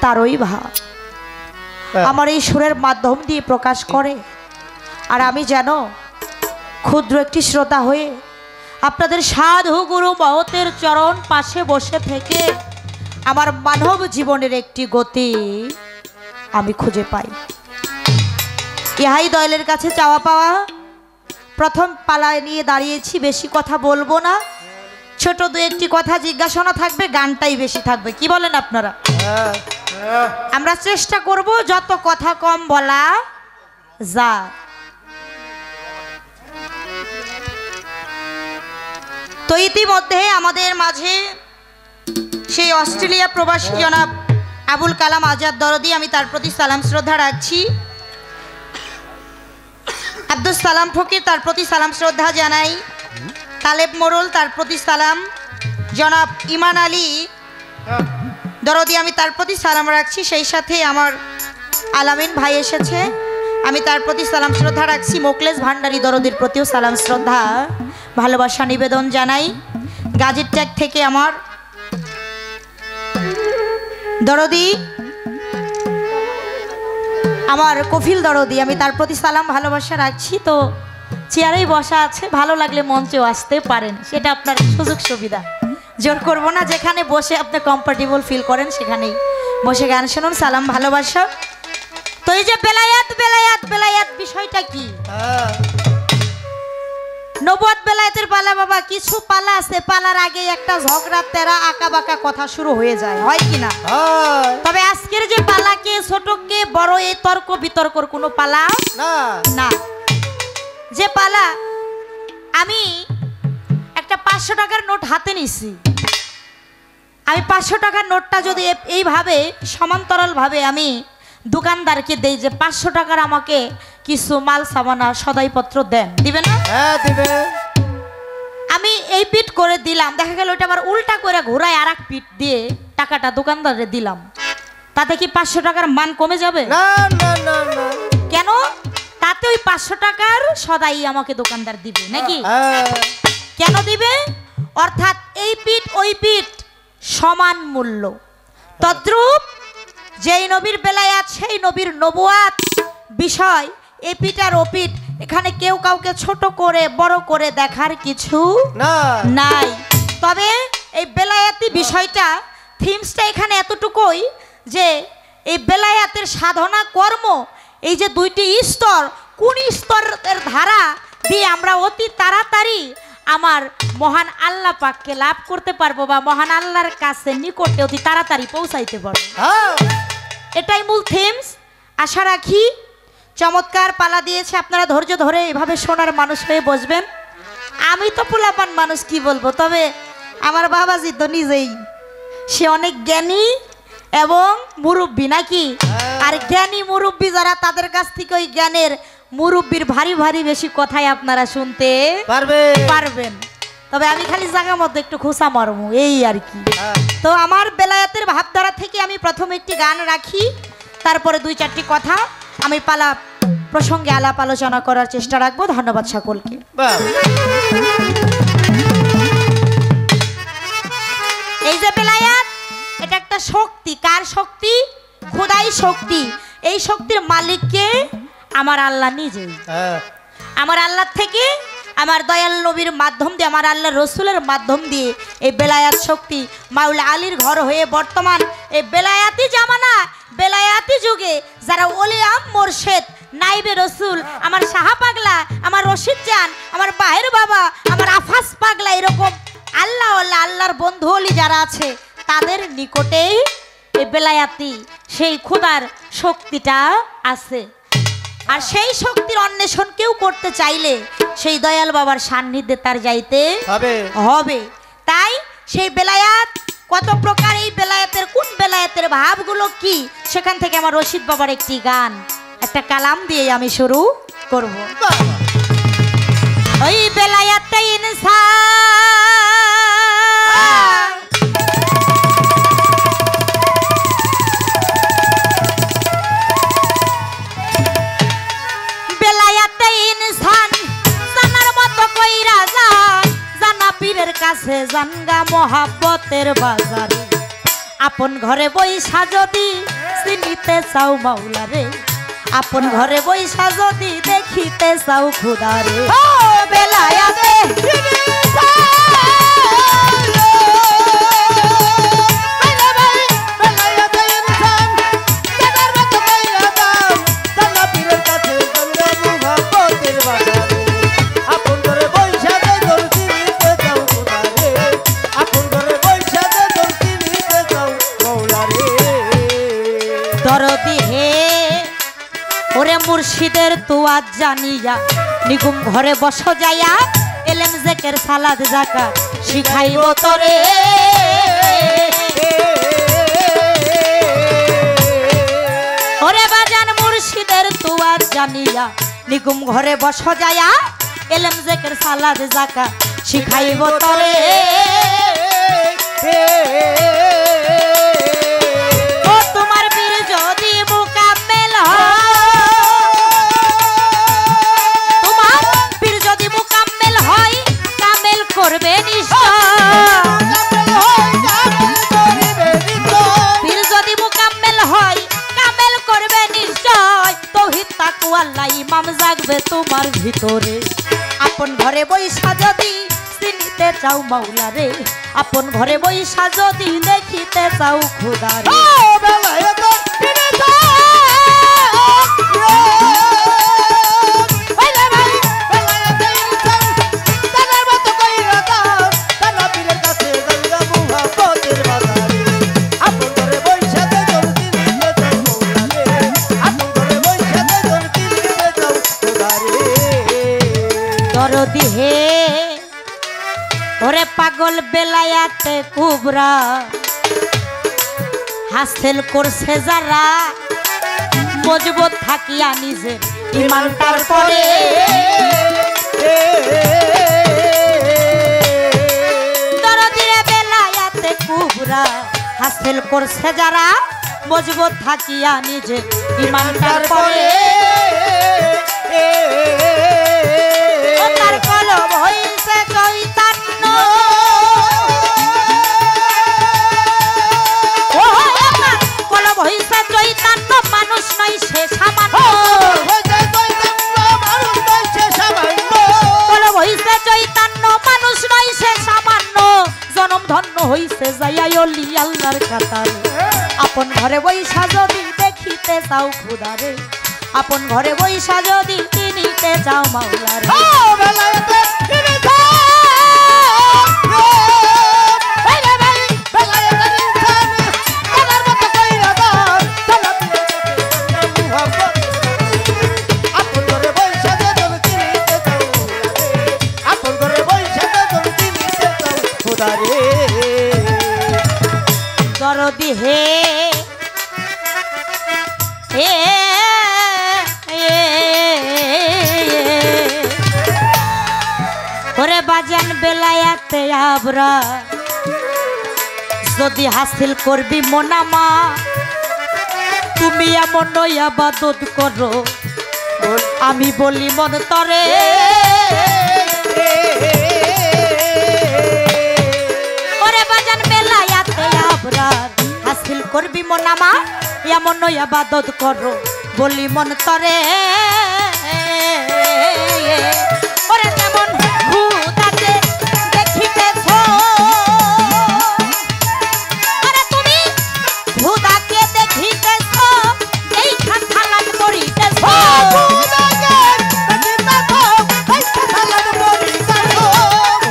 তারই ভাব আমার এই সুরের মাধ্যম দিয়ে প্রকাশ করে। আর আমি যেন ক্ষুদ্র একটি শ্রোতা হয়ে আপনাদের সাধু গুরু মহতের চরণ পাশে বসে থেকে আমার মানব জীবনের একটি গতি আমি খুঁজে পাই। ইহাই দয়ালের কাছে চাওয়া পাওয়া। প্রথম পালায় নিয়ে দাঁড়িয়েছি, বেশি কথা বলবো না, ছোট দু একটি কথা জিজ্ঞাসা থাকবে, গানটাই বেশি থাকবে। কি বলেন আপনারা? আমরা চেষ্টা করব যত কথা কম বলা যায়। তো ইতিমধ্যে আমাদের মাঝে সেই অস্ট্রেলিয়া প্রবাসী জনাব আবুল কালাম আজাদ দরদি, আমি তার প্রতি সালাম শ্রদ্ধা রাখছি। আব্দুল সালাম ফকির, তার প্রতি সালাম শ্রদ্ধা জানাই। তালেব মোরল, তার প্রতি সালাম। জনাব ইমান আলী দরদি, আমি তার প্রতি সালাম রাখছি। সেই সাথে আমার আলামিন ভাই এসেছে, আমি তার প্রতি সালাম শ্রদ্ধা রাখছি। মোকলেশ ভান্ডারী দরদির প্রতিও সালাম শ্রদ্ধা ভালোবাসা নিবেদন জানাই। গাজীর ট্যাগ থেকে আমার দরদি, আমার কফিল দরদি, আমি তার প্রতি সালাম ভালোবাসা রাখছি। তো চেয়ারেই বসা আছে, ভালো লাগলে মঞ্চেও আসতে পারেন, সেটা আপনার সুযোগ সুবিধা, জোর করবো না। যেখানে বসে আপনি কমফোর্টেবল ফিল করেন সেখানেই বসে গান শুনুন, সালাম ভালোবাসা। তো এই যে বেলায়াত বেলায়াত বেলায়াত বিষয়টা কি? নবুয়ত বেলায়েতের পালা বাবা, কিছু পালা আছে, পালার আগে একটা ঝগড়া তেরা আঁকা বাঁকা কথা শুরু হয়ে যায়, হয় কি না? তবে আজকের যে পালা, কে ছোট কে বড়, এই তর্ক বিতর্কর কোনো পালা না। যে পালা, আমি একটা 500 টাকার নোট হাতে নিছি, আমি 500 টাকার নোটটা যদি এইভাবে সমান্তরাল ভাবে আমি দোকানদারকে দেই যে 500 টাকার আমাকে কিছু মাল সামানা সদাইপত্র দেন, দিবে না? হ্যাঁ দিবে। আমি এই পিট করে দিলাম, দেখা গেল ওটা আবার উল্টা করে ঘোরায় আর এক পিট দিয়ে টাকাটা দোকানদারে দিলাম, তাতে কি 500 টাকার মান কমে যাবে? না না না না। কেন? তাতে ওই 500 টাকার সদাই আমাকে দোকানদার দিবে নাকি? কেন দিবে? অর্থাৎ এই পিট ওই পিট সমান মূল্য। তদ্রূপ যেই নবীর বেলায়াত সেই নবীর নবুয়াত বিষয়, এপিট আর ওপিট, এখানে কেউ কাউকে ছোট করে বড় করে দেখার কিছু নাই। তবে এই বেলায়াতি বিষয়টা, থিমসটা এখানে এতটুকুই যে এই বেলায়াতের সাধনা কর্ম, এই যে দুইটি স্তর, কোন স্তরের ধারা দিয়ে আমরা অতি তাড়াতাড়ি আমার মহান আল্লাহ পাককে লাভ করতে পারবো বা মহান আল্লাহর কাছে নিকটে অতি তাড়াতাড়ি পৌঁছাইতে পারবো, এটাই মূল থিমস। আশা রাখি চমৎকার পালা দিয়েছে, আপনারা ধৈর্য ধরে এভাবে শোনার মানুষ হয়ে বসবেন। আমি তো পোলাপান মানুষ, কি বলবো, তবে আমার বাবাজি তো নিজেই সে অনেক জ্ঞানী এবং মুরব্বী নাকি? আর জ্ঞানী মুরব্বী যারা, তাদের কাছ থেকে ওই জ্ঞানের মুরব্বীর ভারী ভারী বেশি কথাই আপনারা শুনতে পারবেন। তবে আমি খালি জায়গা মধ্যে একটু খোঁচা মারবো, এই আর কি। তো আমার বেলায়েতের ভাবধারা থেকে আমি প্রথমে একটি গান রাখি, তারপরে 2-4টি কথা আমি পালা প্রসঙ্গে আলাপ আলোচনা করার চেষ্টা রাখবো। ধন্যবাদ সকলকে। এই যে বেলায়াত, এটা একটা শক্তি। কার শক্তি? খোদাই শক্তি। এই শক্তির মালিককে আমার আল্লাহ নিজেই। আমার আল্লাহ থেকে, আমার দয়াল নবীর মাধ্যম দিয়ে, আমার আল্লাহ রসুলের মাধ্যম দিয়ে এই বেলায়াত শক্তি মাওলা আলীর ঘর হয়ে বর্তমান এই বেলায়াতি জামানা, বেলায়াতি যুগে যারা ওলিয়াম মোরশেদ নাইবে রসুল, আমার সাহা পাগলা, আমার রশিদ জান, আমার বাহের বাবা, আমার আফাস পাগলা, এরকম আল্লাহ আল্লাহর বন্ধু অলি যারা আছে, তাদের নিকটেই এই বেলায়াতি সেই খোদার শক্তিটা আছে। আর সেই শক্তির অন্বেষণ কেউ করতে চাইলে সেই দয়াল বাবার সান্নিধ্যে তার যাইতে হবে। তাই সেই বেলায়াত কত প্রকার, এই বেলায়াতের কোন বেলায়াতের ভাবগুলো কি, সেখান থেকে আমার রশিদ বাবার একটি গান, একটা কালাম দিয়ে আমি শুরু করব। ওই বেলায়াতে ইনসান কাছে জানগা মহাব্বতের বাজারে, আপন ঘরে বইসা যদি চিনিতে চাও মাওলা রে, আপন ঘরে বইসা যদি দেখিতে চাও খোদা রে, বেলায়াতে দরদি হে ওরে মুর্শিদের তুয়াজ জানিয়া নিগুম ঘরে বস যাইয়া এলেম জেকের সালাদ জাকাত শিখাইব তোরে। ওরে বাজান মুর্শিদের তুয়াজ জানিয়া নিগুম ঘরে বস যাইয়া এলেম জেকের সালাদ জাকাত শিখাইব তোরে। ইমাম জাগবে তোমার ভিতরে, আপন ঘরে বইসা যদি চিনিতে চাও মাওলা রে, আপন ঘরে বইসা যদি দেখিতে চাও খোদা রে। দরদি হে ওরে পাগল বেলায়াতে কুবরা হাসিল করছে যারা, মজবুত থাকিয়া নিজের ইমানটার পরে। দরদি বেলায়াতে কুবরা হাসিল করছে যারা, মজবুত থাকিয়া নিজের ইমানটার পরে। তার কলম হইছে চৈতন্য, কলম হইছে চৈতন্য, মানুষ নয় সে সামান্য। কলম হইছে চৈতন্য, মানুষ নয় সে সামান্য। জনম ধন্য হইছে যাইয়া অলি আল্লাহর কাতারে, আপন ঘরে বইসা যদি দেখিতে চাও খোদা রে, আপন ঘরে বইসা যদি চিনিতে চাও মাওলা রে। দরদি হে ওরে বাজান বেলায়াতে আবরা যদি হাসিল করবি মোনামা, তুমি এমন ইবাদত করো আমি বলি মন তরে। ওরে বাজান বেলায়াতে আবরা হাসিল করবি মোনামা, এমন ইবাদত করো বলি মন তরে। ওরে তেমন খুদাকে দেখিতেছ, ওরে তুমি খুদাকে দেখিতেছ, এই খালাত করিতেছ।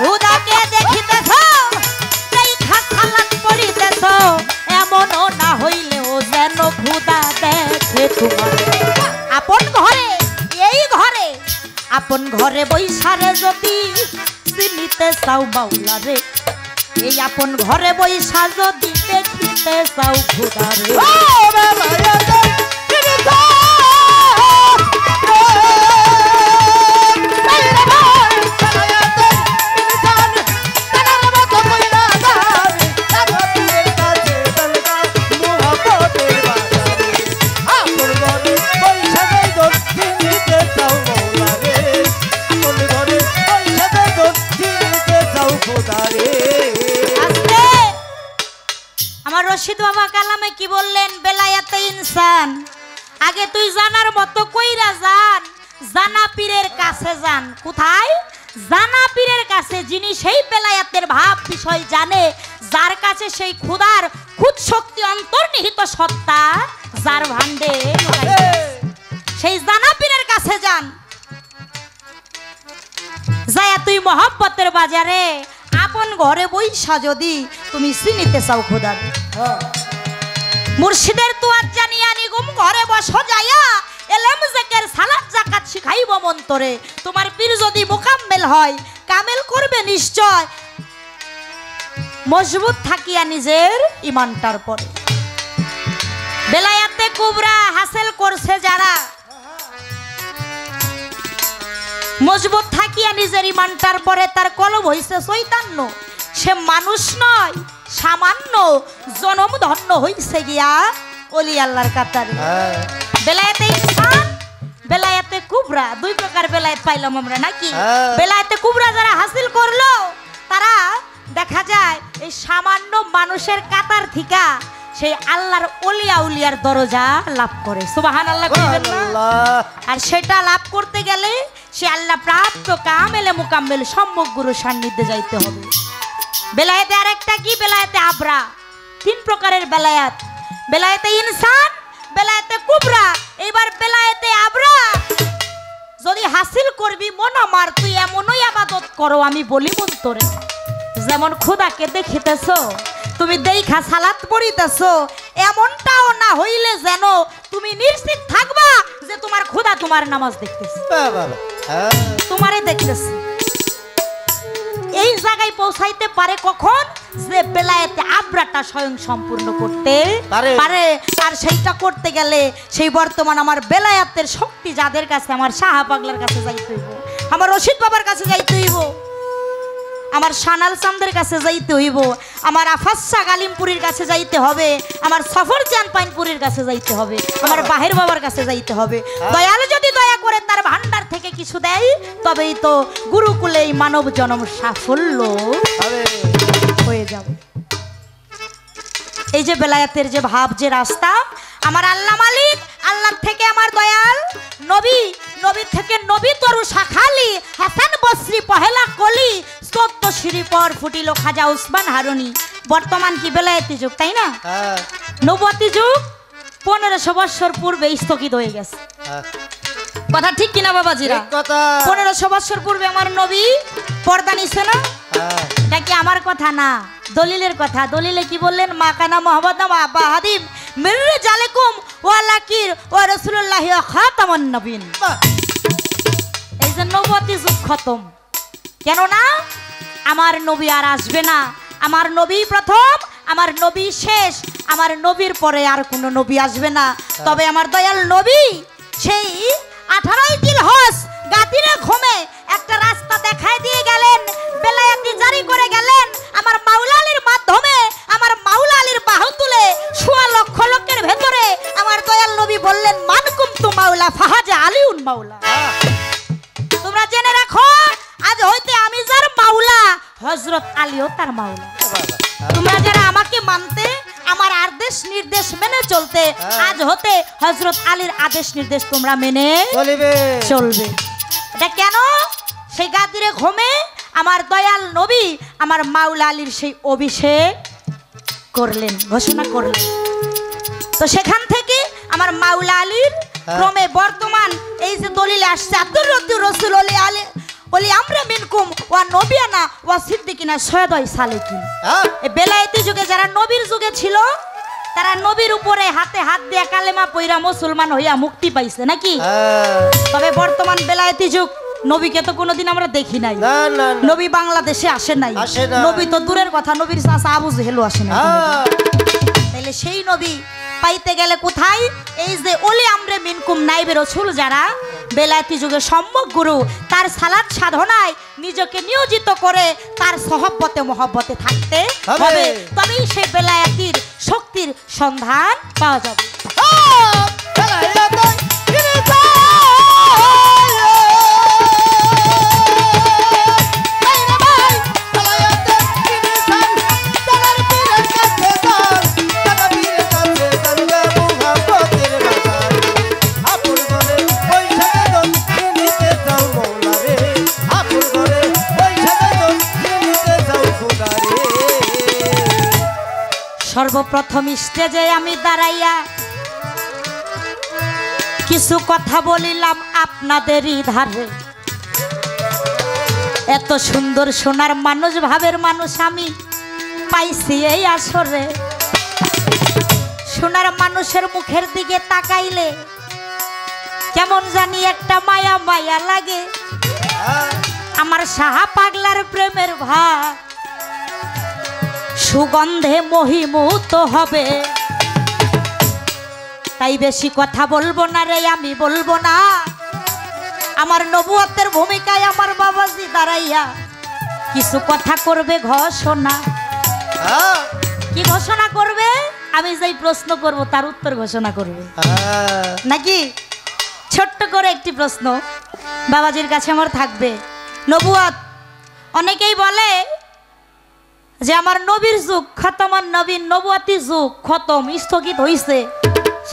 খুদাকে দেখিতেছ, এই খালাত করিতেছ, এমনও না হইলেও যেন খুদা দেখে তোমার। আপন ঘরে এই ঘরে আপন ঘরে বইসারে যদি চিনিতে চাও মাওলা রে, এই আপন ঘরে বইসা যদি দেখিতে চাও খোদা রে। আমার রশিদ কি বললেন বেলায়েতে ইনসান আগে তুই জানার মতো কইরা জান জানা পীরের কাছে যান কোথায় জানা পীরের কাছে যিনি সেই বেলায়েতের ভাব বিষয় জানে যার কাছে সেই খোদার খুদ শক্তি অন্তর্নিহিত সত্তা যার ভান্ডে সেই জানা পীরের কাছে যান যায়া তুই মহব্বতের বাজারে আপন ঘরে বইসা যদি তুমি চিনিতে চাও খোদা মুর্শিদের তুয়ার জানিয়া নিগুম ঘরে বসো যায়া এলেম জিকির সালাত যাকাত শিখাইব মন্তরে তোমার পীর যদি মুকাম্মেল হয় কামেল করবে নিশ্চয় মজবুত থাকিয়া নিজের ঈমানটার পরে বেলায়েতে কুবরা হাসিল করছে যারা মজবুত থাকিয়া নিজের ঈমানটার পরে তার কলব হইছে চৈতন্য সে মানুষ নয় সামান্য জনম ধন্য হইছে গিয়া ওলি আল্লাহর কাতারে বেলায়েতে ইনসান বেলায়েতে কুবরা দুই প্রকার বেলায়েত পাইলাম আমরা নাকি বেলায়েতে কুবরা যারা হাসিল করলো তারা দেখা যায় এই সামান্য মানুষের কাতার থেকে সেই আল্লাহর ওলিয়া উলিয়ার দরজা লাভ করে সুবহানাল্লাহ কইবেন না আর সেটা লাভ করতে গেলে সে আল্লাহ প্রাপ্ত কামেলে মুকাম্মেল সম্মুখ গুরু সান্নিধ্যে যাইতে হবে বেলায়েতে আরেকটা কি বেলায়েতে আবরা তিন প্রকারের বেলায়েত বেলায়েতে ইনসান বেলায়েতে কুবরা এবার বেলায়েতে আবরা যদি হাসিল করবি মন আমার তুই এমনই ইবাদত করো আমি বলি মন্তরে যেমন খোদাকে দেখিতেছো তুমি দেখা সালাত পড়িতেছো এমনটাও না হইলে যেন তুমি নিশ্চিত থাকবা যে তোমার খোদা তোমার নামাজ দেখতেছে তোমারে দেখতেছে এই জায়গায় পৌঁছাইতে পারে কখন যে বেলায়েতে আবরাটা স্বয়ং সম্পূর্ণ করতে পারে আর সেইটা করতে গেলে সেই বর্তমান আমার বেলায়েতের শক্তি যাদের কাছে আমার শাহ পাগলার কাছে যাইতে হইব আমার রশিদ বাবার কাছে যাইতে হইব আমার শানাল চান্দের কাছে যাইতে হইব আমার আফাসা গালিমপুরীর কাছে যাইতে হবে আমার সফরজান পাইনপুরীর কাছে যাইতে হবে আমার বাহির বাবার কাছে যাইতে হবে দয়াল যদি দয়া করে তার ভান্ডার থেকে কিছু দেয় তবেই তো গুরুকুলে এই মানব জন্ম সাফল্য হয়ে যাবে এই যে বেলায়েতের যে ভাব যে রাস্তা আমার আল্লাহ মালিক আল্লাহ থেকে আমার দয়াল নবী নবীর থেকে নবী তরু শাখালি হাসান বসরি পহেলা কলি 14 সিঁড়ি পর ফুটিল খাজা উসমান হারুনি বর্তমান কি বেলায়েতি যুগ তাই না নবুয়তি যুগ 1500 বছর পূর্বে স্থগিত হয়ে গেছে কথা ঠিক কিনা বাবাজিরা 1500 বছর পূর্বে আমার নবী পর্দা নিছে না এটা কি আমার কথা না দলিলের কথা দলিলে কি বললেন মা কানা মুহাম্মদ আবা হাদিম মির জালেকুম ওয়া লাকির ওয়া রাসূলুল্লাহি খাতামুন নবীন এই যে নবুয়তি যুগ খতম কেন না আমার নবী আর আসবে না আমার নবী প্রথম আমার নবী শেষ আমার নবীর পরে আর কোনো নবী আসবে না তবে আমার দয়াল নবী সেই 18 জিল হজ গাতিরে ঘুমে একটা রাস্তা দেখায় দিয়ে গেলেন বেলায়েতি জারি করে গেলেন আমার মাওলা আলীর মাধ্যমে আমার মাওলা আলীর বাহু তুলে 1.5 লক্ষ লোকের ভেতরে আমার দয়াল নবী বললেন মানকুম তু মাওলা ফাহাজা আলিউন মাওলা তোমরা জেনে রাখো আজ হইতে আমি যার মাওলা হযরত আলীও তার মাওলা তোমরা যারা আমাকে মানতে আমার আদেশ নির্দেশ মেনে চলতে আজ হতে হযরত আলীর আদেশ নির্দেশ তোমরা মেনে চলবে এটা কেন সেই গাদিরে ঘুমে আমার দয়াল নবী আমার মাওলা আলীর সেই অভিষেক করলেন ঘোষণা করলেন তো সেখান থেকে আমার মাওলা আলীর ক্রমে বর্তমান এই যে দলিলে আসছে আব্দুর রব্বি রাসূল আলী বলি আমরা মিনকুম ওয়া নবিয়ানা ওয়া সিদ্দিকিনা সয়দাই সালেকিন এই বেলায়েতি যুগে যারা নবীর যুগে ছিল তারা নবীর উপরে হাতে হাত দিয়ে কালেমা পয়রা মুসলমান হইয়া মুক্তি পাইছে নাকি তবে বর্তমান বেলায়েতি যুগ নবীকে তো কোনোদিন আমরা দেখি নাই নবী বাংলাদেশে আসে নাই নবী তো দূরের কথা নবীর চাচা আবু জেহেল আসে না তাইলে সেই নবী পাইতে গেলে কোথায় এই যে ওলি আমরে মিনকুম নাইবে রাসূল যারা বেলায়েতি যুগে সম্মুখ গুরু তার সালাত সাধনায় নিজেকে নিয়োজিত করে তার সহবতে মহব্বতে থাকতে হবে তবেই সেই বেলায়েতির শক্তির সন্ধান পাওয়া যাবে সর্বপ্রথম স্টেজে আমি দাঁড়াইয়া কিছু কথা বলিলাম আপনাদেরই ধারে। এত সুন্দর সোনার মানুষ, ভাবের মানুষ আমি পাইছি এই আসরে। সোনার মানুষের মুখের দিকে তাকাইলে কেমন জানি একটা মায়া মায়া লাগে। আমার সাহা পাগলার প্রেমের ভাব সুগন্ধে মহিমূত হবে। তাই বেশি কথা বলবো না রে, আমি বলবো না। আমার নবুয়তের ভূমিকায় আমার বাবাজি দাঁড়াইয়া কিছু কথা করবে ঘোষণা। কি ঘোষণা করবে? আমি যেই প্রশ্ন করব তার উত্তর ঘোষণা করবে নাকি? ছোট্ট করে একটি প্রশ্ন বাবাজির কাছে আমার থাকবে। নবুয়ত, অনেকেই বলে যে আমার নবীর যুগ খতম, আর নবীর নবুয়তি যুগ খতম, স্থগিত হইছে।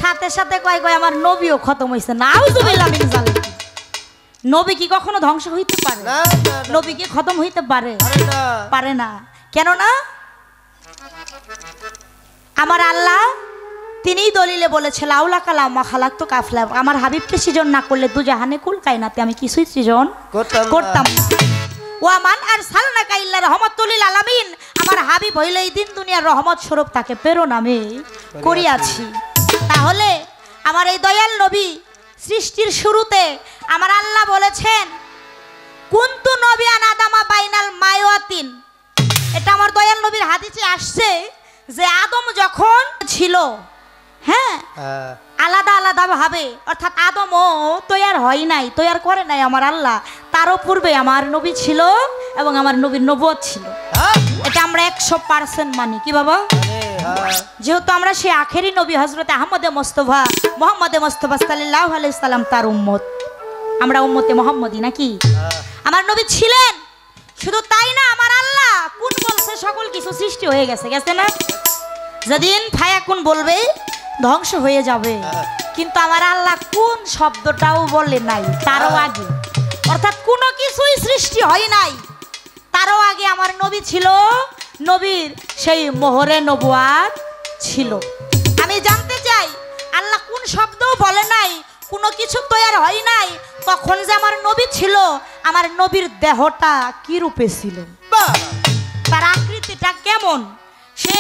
সাথে সাথে কয় কয় আমার নবীও খতম হইছে। নাউযুবিল্লাহ মিন যালিক। নবী কি কখনো ধ্বংস হইতে পারে? নবী কি খতম হইতে পারে? পারে না। কেন না? আমার আল্লাহ তিনিই দলিলে বলেছে লাউলা কালামা খালাকতু কাফলা। আমার হাবিবকে সৃজন না করলে দুজাহানে কুল কায়নাতে আমি কিছুই সৃজন করতাম না। ওয়ামান আরসালনাকা ইল্লা রাহমাতুল লিল আলামিন। আমার হাবিব হইল এই দিন দুনিয়ার রহমত স্বরূপ, তাকে প্রেরণ আমি করিয়াছি। তাহলে আমার এই দয়াল নবী সৃষ্টির শুরুতে আমার আল্লাহ বলেছেন কুনতু নবিয়ান আদামা বাইনাল মায়াতিন। এটা আমার দয়াল নবীর হাদিসে আসছে যে আদম যখন ছিল, হ্যাঁ, আলাদা আলাদা ভাবে, অর্থাৎ আদমও তৈয়ার হয় নাই, তৈয়ার করে নাই আমার আল্লাহ। তারও পূর্বে আমার নবী ছিল এবং আমার নবীর নবুয়ত ছিল। এটা আমরা 100% মানি। কি বাবা? যেহেতু আমরা সেই আখেরি নবী হযরত আহমদে মোস্তফা মুহাম্মদে মোস্তফা সাল্লাল্লাহু আলাইহি সাল্লাম তার উম্মত, আমরা উম্মতে মুহাম্মদী নাকি? আমার নবী ছিলেন। শুধু তাই না, আমার আল্লাহ কোন বলছে সকল কিছু সৃষ্টি হয়ে গেছে, গেছে না? যেদিন ফায়াকুন বলবে ধ্বংস হয়ে যাবে, কিন্তু আমার আল্লাহ কোন শব্দটাও বলে নাই তারও আগে, অর্থাৎ কোনো কিছুই সৃষ্টি হয় নাই তারও আগে আমার নবী ছিল, নবীর সেই মোহরে নবুয়াত ছিল। আমি জানতে চাই আল্লাহ কোন শব্দও বলে নাই, কোনো কিছু তৈয়ার হয় নাই, তখন যে আমার নবী ছিল, আমার নবীর দেহটা কি রূপে ছিল, তার আকৃতিটা কেমন? সে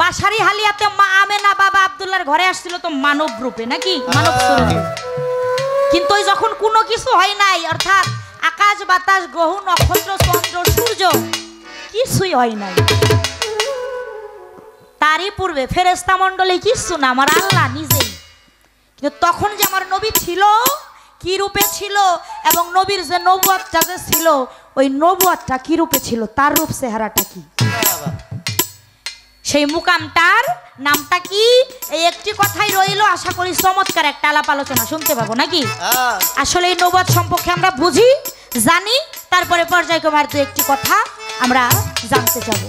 বাসারি হালিয়াতে মা আমেনা বাবা আব্দুল্লাহর ঘরে আসছিল তো মানব রূপে নাকি, মানব স্বরূপে। কিন্তু যখন কোনো কিছু হয় নাই, অর্থাৎ আকাশ বাতাস গ্রহ নক্ষত্র চন্দ্র সূর্য কিছুই হয় নাই, তারই পূর্বে ফেরেশতা মণ্ডলী কিছু না, আমার আল্লাহ নিজেই। কিন্তু তখন যে আমার নবী ছিল, কি রূপে ছিল, এবং নবীর যে নবুয়তটা যে ছিল, ওই নবুয়তটা কি রূপে ছিল, তার রূপ চেহারাটা কি, সেই মুকামটার নামটা কি, এই একটি কথাই রইল। আশা করি চমৎকার একটা আলাপ আলোচনা শুনতে পাবো নাকি? আসলে এই নবুয়ত সম্পর্কে আমরা বুঝি, জানি, তারপরে পর্যায়ক্রমে আর দু একটি কথা আমরা জানতে যাব।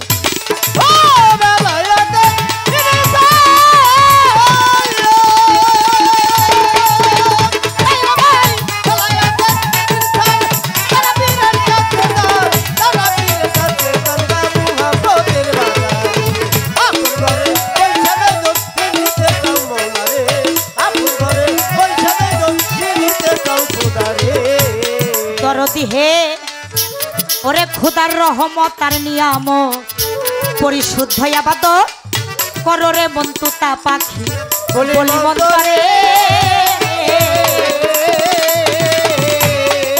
দরদি হে ওরে খোদার রহমত আর নিয়ামত পরিশুদ্ধ ইবাদত কররে মন্তুতা পাখি বলি মন্তরে।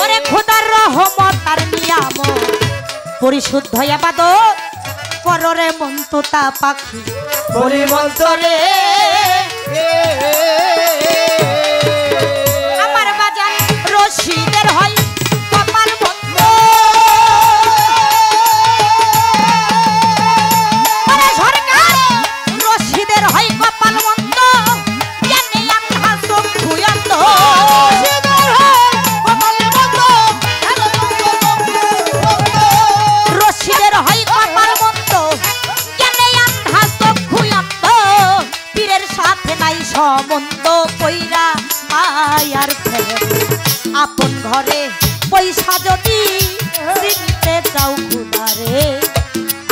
ওরে খোদার রহমত আর নিয়ামত পরিশুদ্ধ ইবাদত কররে মন্তুতা পাখি বলি মন্তরে। আমার বাজার রশিদের হয় কপাল বন্ধ, রশিদের হয় কপাল বন্ধ, জানি আন্ধা চক্ষু অন্ধ, রশিদের হয় কপাল বন্ধ, জানি আন্ধা চক্ষু অন্ধ, পীরের সাথে নাই সম্বন্ধ কইরা মায়ার ফেলে আপন ঘরে পয়সা যদি চিনতে চাও খুদারে,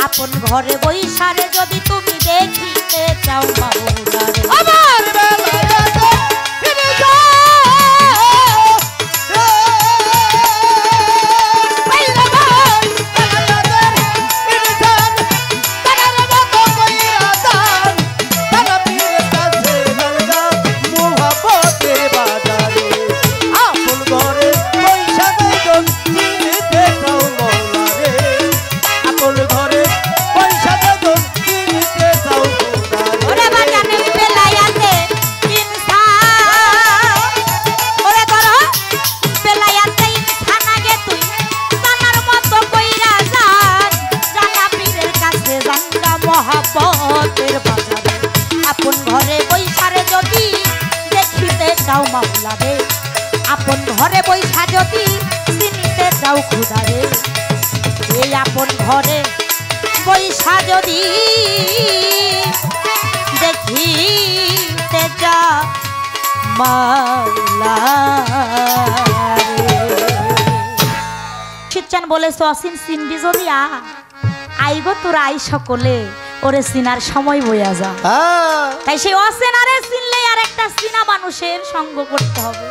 আপন ঘরে বৈশারে যদি তুমি দেখি দেখিতে চাও মাওলা রে আমার বেলায়াতে ফিরে যাও মাওলা রে আপন ঘরে বৈশা যদি চিনিতে যাও খুদা রে এই আপন ঘরে বৈশা যদি দেখিতে যাও মাওলা শিবচান বলেছ অসীম চিনবি যদি আইব তোরা আই সকলে ওরে চিনার সময় বইয়া যা তাই সেই অচেনারে চিনলে আর একটা চিনা মানুষের সঙ্গ করতে হবে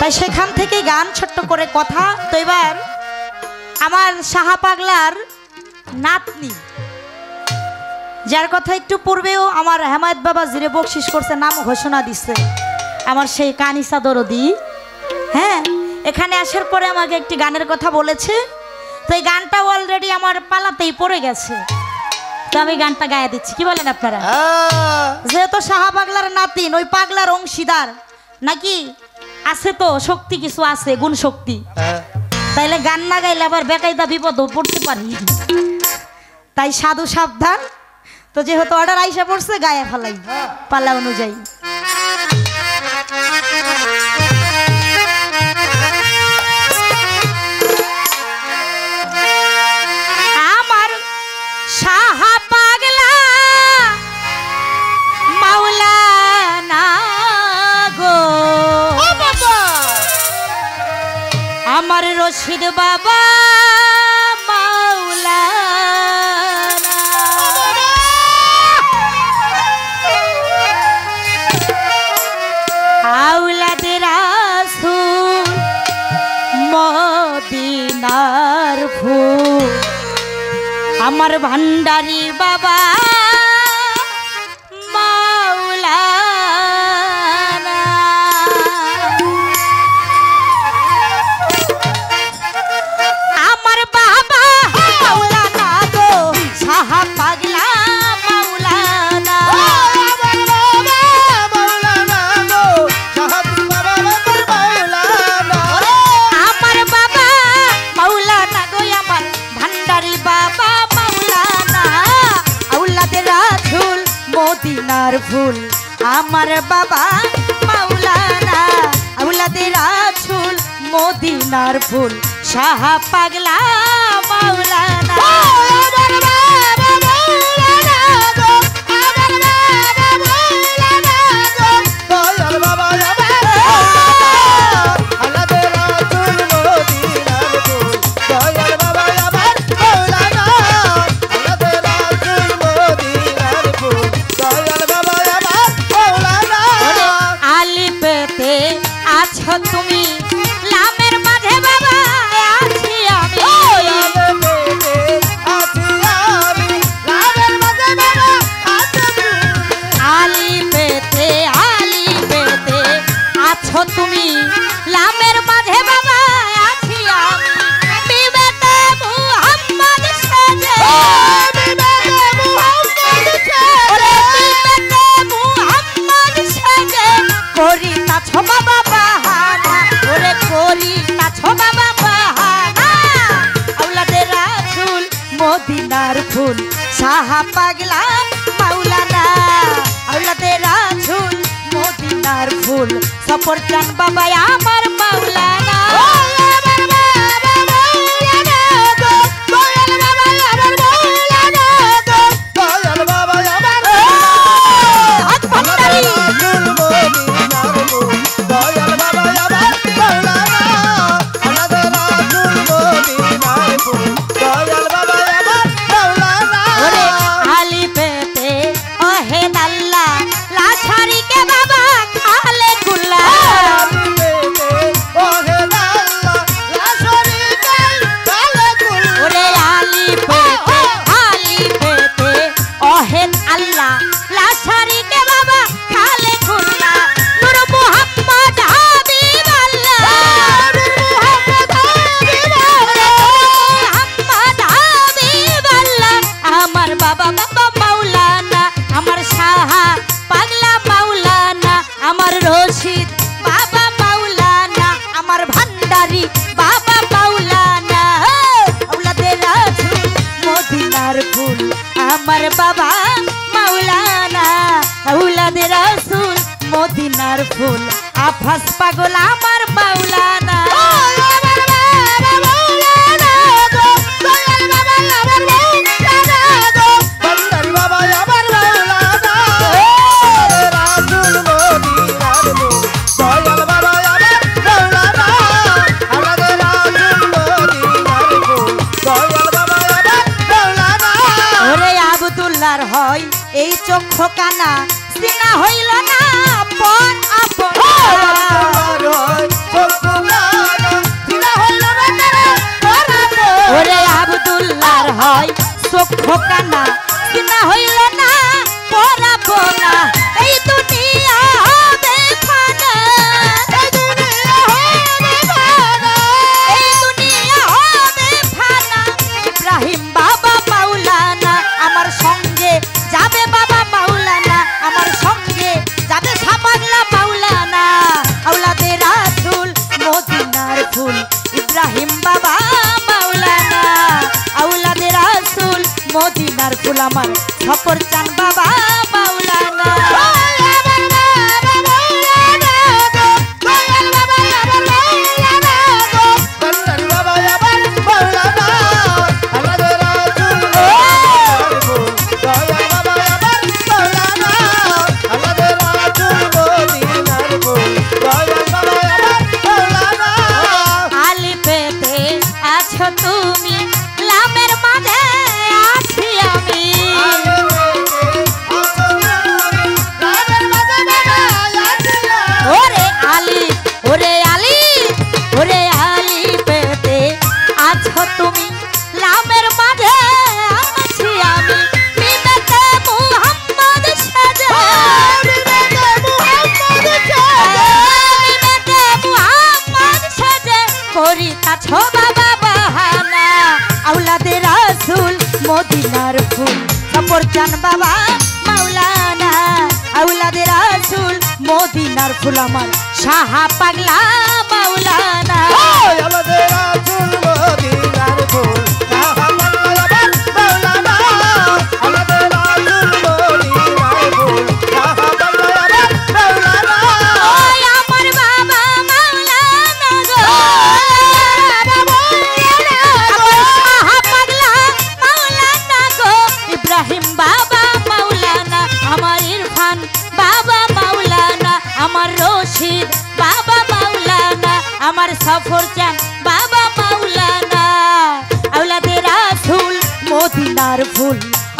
তাই সেখান থেকে গান ছোট্ট করে কথা তো এবার আমার সাহা পাগলার নাতনি যার কথা একটু পূর্বেও আমার হেমায়েত বাবা জিরে বকশিস করছে নাম ঘোষণা দিচ্ছে আমার সেই কানিসা দরদি হ্যাঁ এখানে আসার পরে আমাকে একটি গানের কথা বলেছে তো এই গানটা অলরেডি আমার পালাতেই পড়ে গেছে তো আমি গানটা গায়ে দিচ্ছি কি বলেন আপনারা যেহেতু সাহা পাগলার নাতিন ওই পাগলার অংশীদার নাকি আছে তো শক্তি কিছু আছে গুণ শক্তি তাইলে গান না গাইলে আবার বেকায়দা বিপদও পড়তে পারি তাই সাধু সাবধান তো যেহেতু অর্ডার আইসা পড়ছে গায়ে ফেলাই পালা অনুযায়ী আমার রশিদ বাবা মাওলানা আওলাদে রাসূল মদিনার ফুল আমার ভান্ডারি বাবা ফুল আমার বাবা মাওলানা আওলাদে রাসূল মদিনার ফুল সাহা পাগলা মাওলানা আমার বাবা মাওলানা গো আমার বাবা মাওলানা গো দয়াল বাবা আওলাদে রাসূল মদিনার ফুল দয়াল বাবা আমার মাওলানা আওলাদে রাসূল মদিনার ফুল দয়াল আছো তুমি লামের মাঝে বাবা আছি আমি লামের মাঝে বাবা আলি পেতে আছো তুমি লামের মাঝে বাবা আছি আমি বিবেতে মুহাম্মদ সাজে বিবেতে মুহাম্মদ সাজে করি তাছো বাবা মদিনার ফুল সাহা পাগলা মাওলানা আওলাদে রাসূল মদিনার ফুল সফরজান বাবা আমার মাওলানা মদিনার ফুল আফাস পাগল আমার মাওলানা ওরে আব্দুল্লাহর হয় এই চক্ষু কানা সিনা হইল না পর আপন ওরে আব্দুল্লাহর হয় চক্ষু কানা সিনা হইল না পরাবো না এই দুনিয়া হবে ফানা এই দুনিয়া হবে ফানা ইব্রাহিম বাবা মাওলানা আমার সঙ্গে যাবে বাবা মাওলানা আমার সঙ্গে যাবে সাপাগলা মাওলানা আওলাদে রাসূল মদিনার ফুল ইব্রাহিম বাবা মাওলানা আওলাদে রাসূল মদিনার ফুল আমার সফর চান বাবা মাওলানা আলি পেতে আছো তুমি লামের মাঝে আছি আমি ওরে আলি ওরে আলি ওরে আলি পেতে আছো তুমি লামের মাঝে আছি আমি বিবেকে মুহাম্মদ সাজে বিবেকে মুহাম্মদ সাজে করিতাছো বাবা বাহানা আওলাদে রাসূল মদিনার ফুল সফর চান বাবা মাওলানা আওলাদে রাসূল মদিনার ফুল আমার সাহা পাগলা মাওলানা ওই আমার বাবা মাওলানা গো আমার সাহা পাগলা মাওলানা গো ইব্রাহিম বাবা মাওলানা আমার ইরফান বাবা মাওলানা আমার রশিদ বাবা মাওলানা আমার সফর চান বাবা মাওলানা আওলাদে রাসূল মদিনার ফুল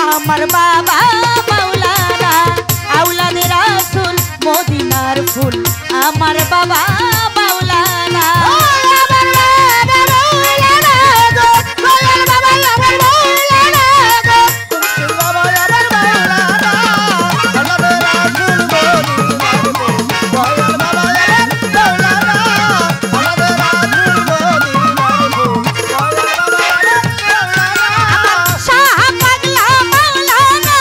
আমার বাবা মাওলানা আওলাদে রাসূল মদিনার ফুল আমার বাবা মাওলানা সাহা পাগলা মাওলানা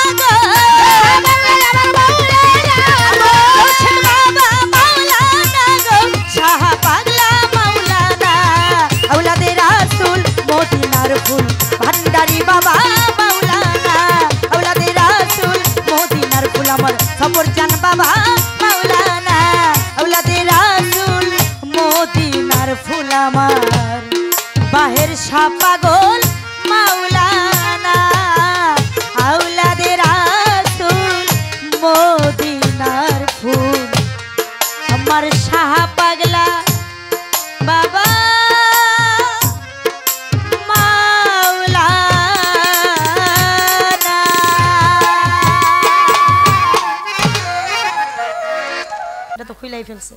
গো রশিদ বাবা মাওলানা গো সাহা পাগলা মাওলানা আওলাদে রাসূল মদিনার ফুল ভান্ডারি বাবা মাওলানা আওলাদে রাসূল মদিনার ফুল আমার সফর চান বাবা মাওলানা আওলাদে রাসূল মদিনার ফুল আমার বাহের সাপাগল মাওলানা আওলাদে রাসূল মদিনার ফুল আমার সাহা পাগলা বাবা মাওলানা এটা তো খুইলাই ফেলছে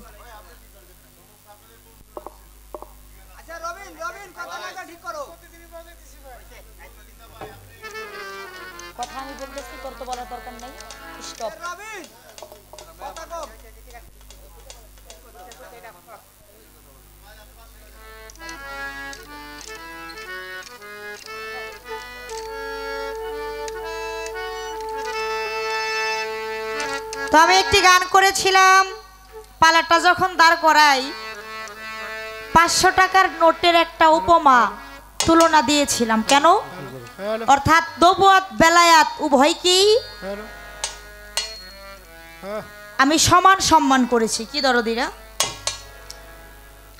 কথা আমি বলতেছি তোর তো বলার দরকার নাই স্টপ তো আমি একটি গান করেছিলাম পালাটা যখন দাঁড় করাই 500 টাকার নোটের একটা উপমা তুলনা দিয়েছিলাম কেন অর্থাৎ নবুয়ত বেলায়াত উভয়কেই আমি সমান সম্মান করেছি। কি দরদিরা,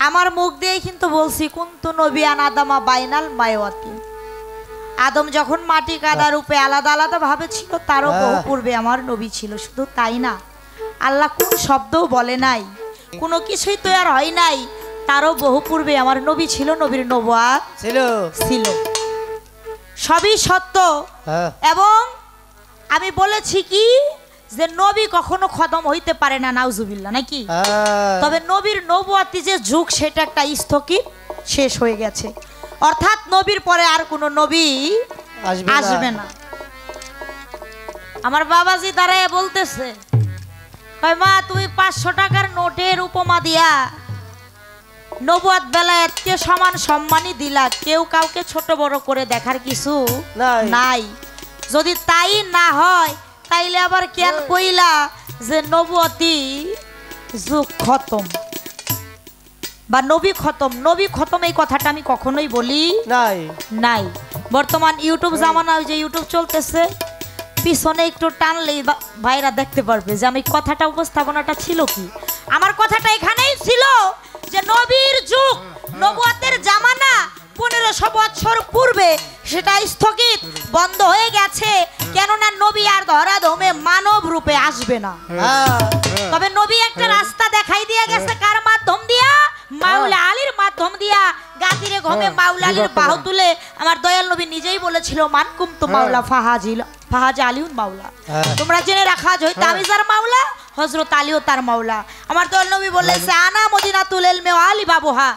আমার মুখ দিয়েই কিন্তু বলছি কুন্তু নবিয়ান আদামা বাইনাল মায়াওয়াতি। আদম যখন মাটি কাদা রূপে আলাদা আলাদা ভাবে ছিল, তারও বহু পূর্বে আমার নবী ছিল। শুধু তাই না, আল্লাহ কোন শব্দও বলে নাই, কোনো কিছুই তো আর হয় নাই, তারও বহু পূর্বে আমার নবী ছিল, নবীর নবুয়াত ছিল। সবই সত্য। এবং আমি বলেছি কি যে নবী কখনো খতম হইতে পারে না, নাউজুবিল্লাহ, নাকি? তবে নবীর নবুয়াতি যে যুগ, সেটা একটা স্থগিত শেষ হয়ে গেছে। অর্থাৎ নবীর পরে আর কোনো নবী আসবে না। আমার বাবাজি দাঁড়ায় বলতেছে, কয় মা তুমি 500 টাকার নোটের উপমা দিয়া নবুয়াত বেলায়েতকে সমান সম্মানই দিলা, কেউ কাউকে ছোট বড় করে দেখার কিছু নাই। যদি তাই না হয় তাইলে আবার কেন কইলা যে নবুয়তি যুগ খতম বা নবী খতম? নবী খতম এই কথাটা আমি কখনোই বলি নাই। বর্তমান ইউটিউব জামানা, যে ইউটিউব চলতেছে, পিছনে একটু টানলেই ভাইরা দেখতে পারবে যে আমি কথাটা, উপস্থাপনাটা ছিল কি। আমার কথাটা এখানেই ছিল যে নবীর যুগ, নবুয়তের জামানা 1500 বছর পূর্বে সেটা স্থগিত বন্ধ হয়ে গেছে। কেননা নবী আর ধরাধমে মানব রূপে আসবে না। তবে নবী একটা রাস্তা দেখাই দিয়ে গেছে, কার মাধ্যম দিয়া? মাওলা আলীর মাধ্যম দিয়া। গাদিরে ঘমে মাওলা আলীর বাহু তুলে আমার দয়াল নবী নিজেই বলেছিল, মানকুম তো মাওলা ফাহাজ আলিউন মাওলা। তোমরা জেনে রাখা, হয়তো আমি যার মাওলা, হযরত আলীও তার মাওলা। আমার দয়াল নবী বলেছে, আনা মদিনাতুল ইলমি ওয়া আলী বাবুহা।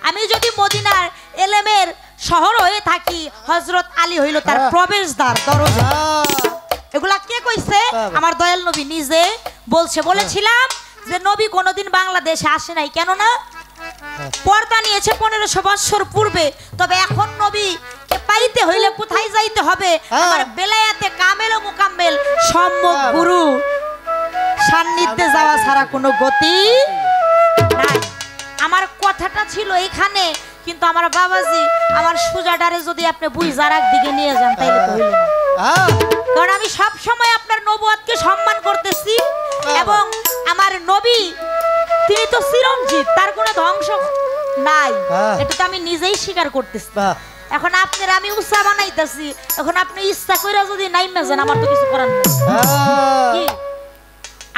আমি যদি মদিনার এলেমের শহর হয়ে থাকি, হযরত আলী হইল তার প্রবেশদ্বার, দরজা। এগুলা কে কইছে? আমার দয়াল নবী নিজে বলছে। বলেছিলাম যে নবী কোনোদিন বাংলাদেশে আসে নাই, কেন না? পর্দা নিয়েছে 1500 বছর পূর্বে। তবে এখন নবী কে পাইতে হইলে কোথায় যাইতে হবে? আমার বেলায়াতে কামেল ও মুকাম্মেল সম্মুখ গুরু সান্নিধ্যে যাওয়া ছাড়া কোনো গতি নাই। আমার কথাটা ছিল এখানে, কিন্তু আমার বাবাজি আমার সুজাডারে যদি আপনি বুঝার দিকে নিয়ে যান তাইলে তো হইল না। কারণ আমি সব সময় আপনার নবুয়তকে সম্মান করতেছি, এবং আমার নবী তিনি তো চিরঞ্জীব, তার কোনো ধ্বংস নাই, এটা তো আমি নিজেই স্বীকার করতেছি। এখন আপনার আমি উৎসাহ বানাইতেছি, এখন আপনি ইচ্ছা করে যদি নাইমা যান, আমার তো কিছু করার নেই।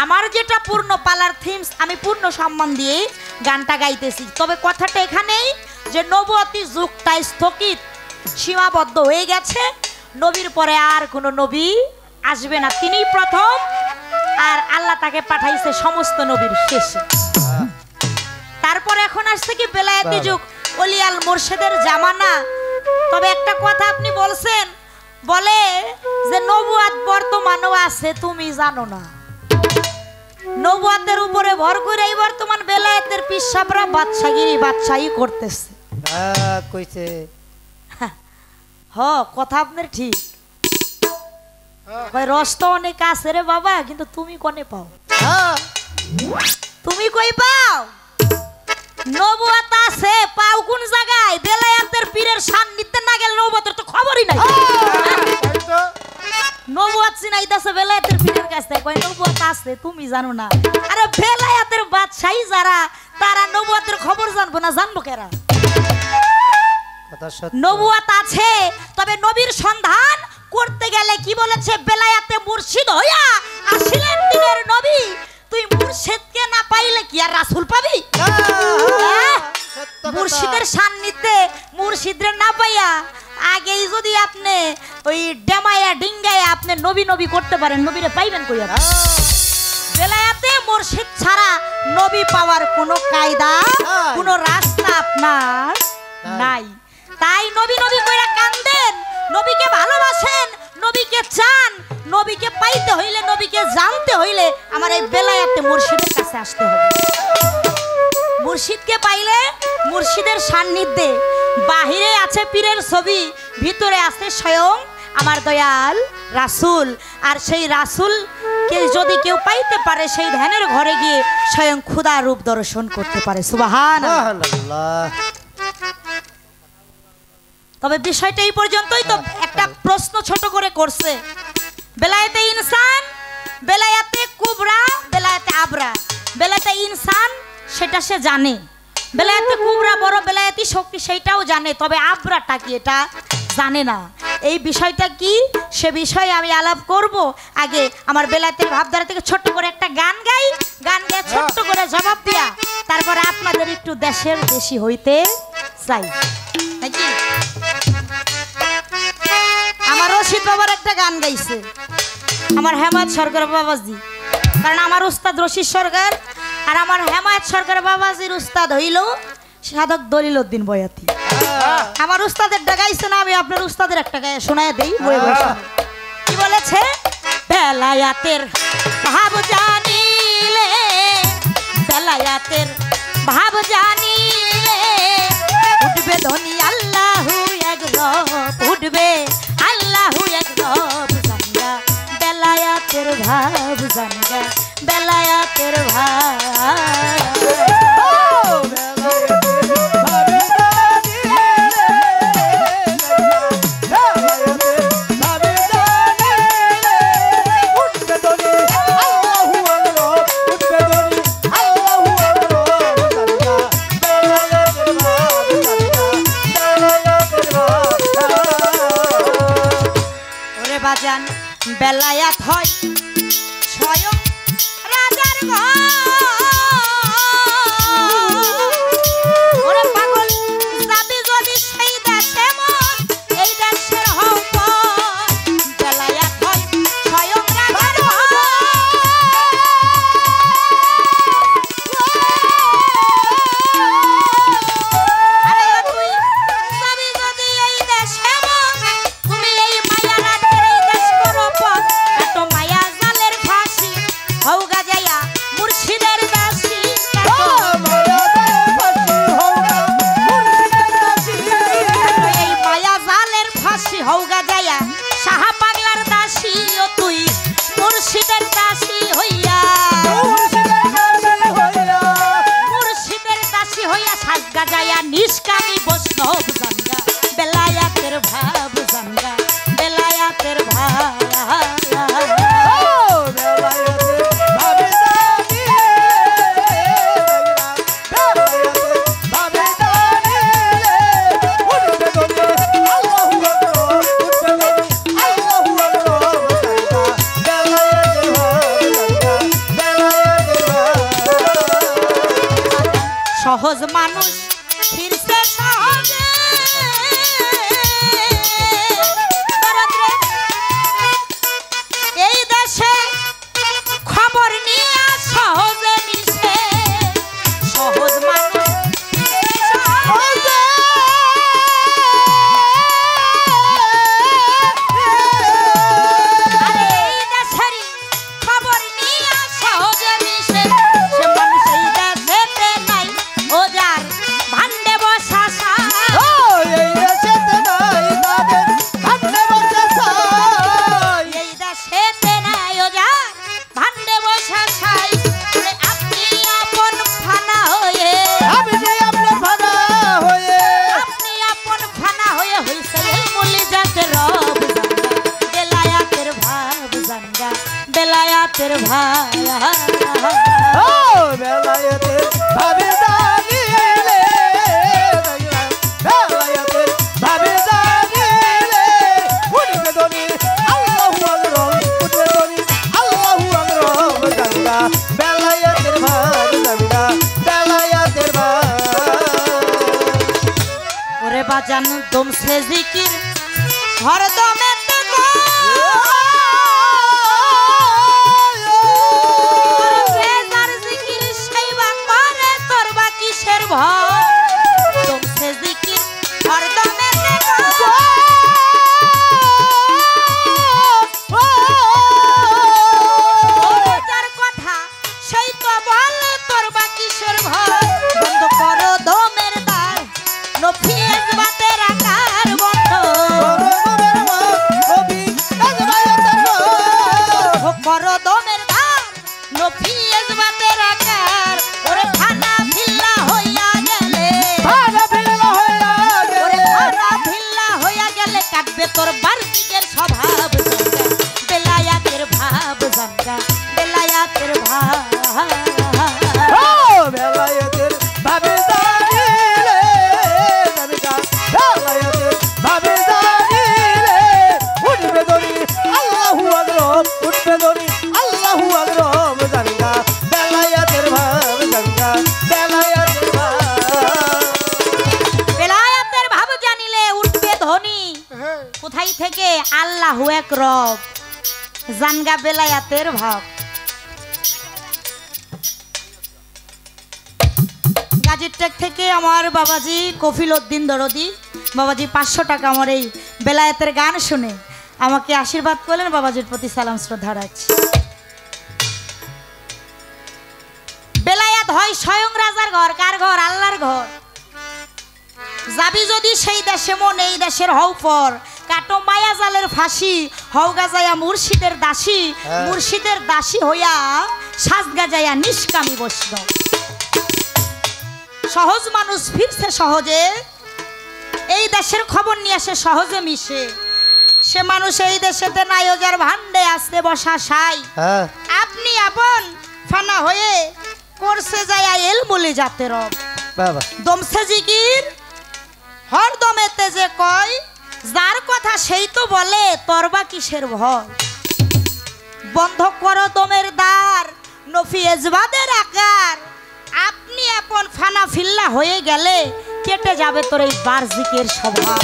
আমার যেটা পূর্ণ পালার থিমস, আমি পূর্ণ সম্মান দিয়ে গানটা গাইতেছি। তবে কথাটা এখানেই যে নবুয়তি যুগটা স্থগিত, সীমাবদ্ধ হয়ে গেছে। নবীর পরে আর কোনো নবী আসবে না, তিনিই প্রথম। আর আল্লাহ তাকে পাঠাইছে সমস্ত নবীর শেষে। তারপর এখন আসছে কি বেলায়েতি যুগ, ওলিয়াল মুর্শিদের জামানা। তবে একটা কথা আপনি বলছেন, বলে যে নবুয়ত বর্তমানও আছে, তুমি জানো না। নবুয়তের উপরে ভর করে এই বর্তমান বেলায়েতের পিসাবরা বাদশাহী করতেছে। কইছে কথা আপনার ঠিক। রস তো অনেক আছে রে বাবা, কিন্তু তুমি কোনে পাও? তুমি কই পাও? নবুয়ত আছে, পাও কোন জায়গায়? বেলায়েতের পীরের সান্নিধ্যে না গেলে নবুয়তের তো খবরই নাই। নবুয়ত চিনাইতাছে বেলায়েতের পীরের কাছে, কই নবুয়ত আছে, তুমি জানো না। আরে বেলায়েতের বাদশাহী যারা, তারা নবুয়তের খবর জানবো না? জানবো কেরা? নবুয়ত আছে, তবে নবীর সন্ধান করতে গেলে কি বলেছে? বেলায়েতে মুর্শিদ হইয়া আসিলেন দিনের নবী। তুই মুর্শিদকে না পাইলে কি আর রাসূল পাবি? মুর্শিদের সান্নিধ্যে মুর্শিদরে না পাইয়া আগেই যদি আপনি ওই ডেমায়া ডিঙ্গায়া আপনি নবী নবী করতে পারেন, নবীরে পাইবেন কই? বেলায়েতে মুর্শিদ ছাড়া নবী পাওয়ার কোনো কায়দা, কোনো রাস্তা আপনার নাই। তাই নবী নবী কইরা কান্দেন, নবীকে ভালোবাসেন, নবীকে চান। নবীকে পাইতে হইলে, নবীকে জানতে হইলে আমার এই বেলায়েতে মুর্শিদের কাছে আসতে হবে। মুর্শিদকে পাইলে মুর্শিদের সান্নিধ্যে, বাহিরে আছে পীরের ছবি, ভিতরে আছে স্বয়ং আমার দয়াল রাসূল। আর সেই রাসূলকে যদি কেউ পাইতে পারে, সেই ধ্যানের ঘরে গিয়ে স্বয়ং খোদা রূপ দর্শন করতে পারে। সুবহানাল্লাহ। তবে বিষয়টা এই পর্যন্তই। তো একটা প্রশ্ন ছোট করে করছে, বেলায়েতে ইনসান, বেলায়েতে কুবরা, বেলায়েতে সে জানে, বেলায়েতে কুবরা বড় বেলায়েতি শক্তি সেইটাও জানে, তবে আবরাটা কি এটা জানে না। এই বিষয়টা কি সে বিষয়ে আমি আলাপ করব। আগে আমার বেলায়েতের ভাবধারা থেকে ছোট্ট করে একটা গান গাই, গান গেয়ে ছোট্ট করে জবাব দিয়া তারপরে আপনাদের একটু দেশের দেশি হইতে চাই নাকি। আমার রশিদ বাবার একটা গান গাইছে আমার হেমায়ত সরকার বাবাজি, কারণ আমার উস্তাদ রশিদ সরকার আর আমার হেমায়ত সরকার বাবাজির উস্তাদ হইল সাধক দলিল উদ্দিন বয়াতি। আমার উস্তাদের গাইছে না, আমি আপনার উস্তাদের একটা গায়ে শোনায় দেই। কি বলেছে? বেলায়াতের ভাব জানিলে, বেলায়াতের ভাব জানিলে উঠবে ধনী আল্লাহু এক রব, উঠবে আল্লাহু এক রব জানগা, বেলায়াতের ভাব জানগা, বেলায়াতের ভাব। বাজান বেলায়াত হয় স্বয়ং রাজার ঘর, ওরে পাগল যাবি যদি সেই দেশে মন, এই দেশের হক বেলায়াত হয় স্বয়ং রাজার ঘর। আরে তুই যাবি যদি এই দেশে মন, তুমি এই মায়া মায়া জালের ফাঁসি হৌগা যায়া মুর্শিদের দাসী, এই মায়া জালের ফাঁসি হৌগা যায়া সাহা পাগলার দাসী, ও তুই মুর্শিদের দাসী হইয়া, মুর্শিদের দাসী হইয়া সাজগা যায়া নিষ্কামী বৈষ্ণব জানগা, বেলায়াতের ভাব জানগা, বেলায়াতের ভাব। সহজ মানুষ ফিরছে সহজে, এই দেশে খবর নিয়ে সহজে নিছে, সহজ মানুষ এই দেশের খবর নিয়ে সহজে নিছে, সে মানুষ এই দেশেতে নাই ও যার ভান্ডে বসা এই দেশেতে নাই ও যার ভান্ডে বসা সাই, আপনি আপন ফানা হয়ে, আপনি আপন ফানা হয়ে হইছে মুলি যাতে রব জানগা, বেলায়াতের ভাব জানগা, বেলায়াতের ভাব। বেলায়াতের ভাবে জানিলে, বেলায়াতের ভাবে জানিলে উঠবে ধনী আল্লাহু আকবার, উঠবে ধনী আল্লাহু আকবার জানগা, বেলায়াতের ভাব জানগা, বেলায়াতের ভাব। ওরে বাজান দমছে জিকির হরদমে তুমসে জিকির হরদমে যার কথা সেই তো বল তোর বাকিসের ভয়, বন্ধ করো দমের দ্বার নফিস বাতের আকার, বন্ধ করো দমের দ্বার নফিস বাতের আকার, ওরে খানা ভিল্লা হইয়া গেলে, ওরে খানা ভিল্লা হইয়া গেলে কাটবে তোর বার্ষিকের স্বভাব জানগা, বেলায়াতের ভাব জানগা, বেলায়াতের ভাব। বেলায়াতের আল্লাহু এক রব, জানগা বেলায়াতের ভাব। গাজীরটেক থেকে আমার বাবাজি কফিল উদ্দিন দরদি বাবাজি 500 টাকা আমার এই বেলায়েতের গান শুনে আমাকে আশীর্বাদ করলেন। বাবাজির প্রতি সালাম শ্রদ্ধা রাখছি। বেলায়েত হয় স্বয়ং রাজার ঘর। কার ঘর? আল্লাহর ঘর। যাবি যদি সেই দেশে মন এই দেশের হও পর, কাটো মায়া জালের ফাঁসি, হও গাজায়া মুর্শিদের দাসী, মুর্শিদের দাসী হইয়া সাজ গাজায়া নিষ্কামী বৈষ্ণব। সহজ মানুষ ফিরছে সহজে, এই দেশের খবর নিয়ে আসে সহজে মিশে। সে মানুষ এই দেশেতে নাই, ওজার ভান্ডে আসতে বসা সাই। আপনি আপন ফানা হয়ে করছে যায়া এল বলে যাতে রব। দমছে জিকির হর দমেতে যে কয়, যার কথা সেই তো বলে, তরবা কিসের ভয়। বন্ধ করো দমের দ্বার, নফি এজবাদের আকার। আপনি আপন ফানা ফিল্লা হয়ে গেলে কেটে যাবে তোর এই বার্জিকের স্বভাব।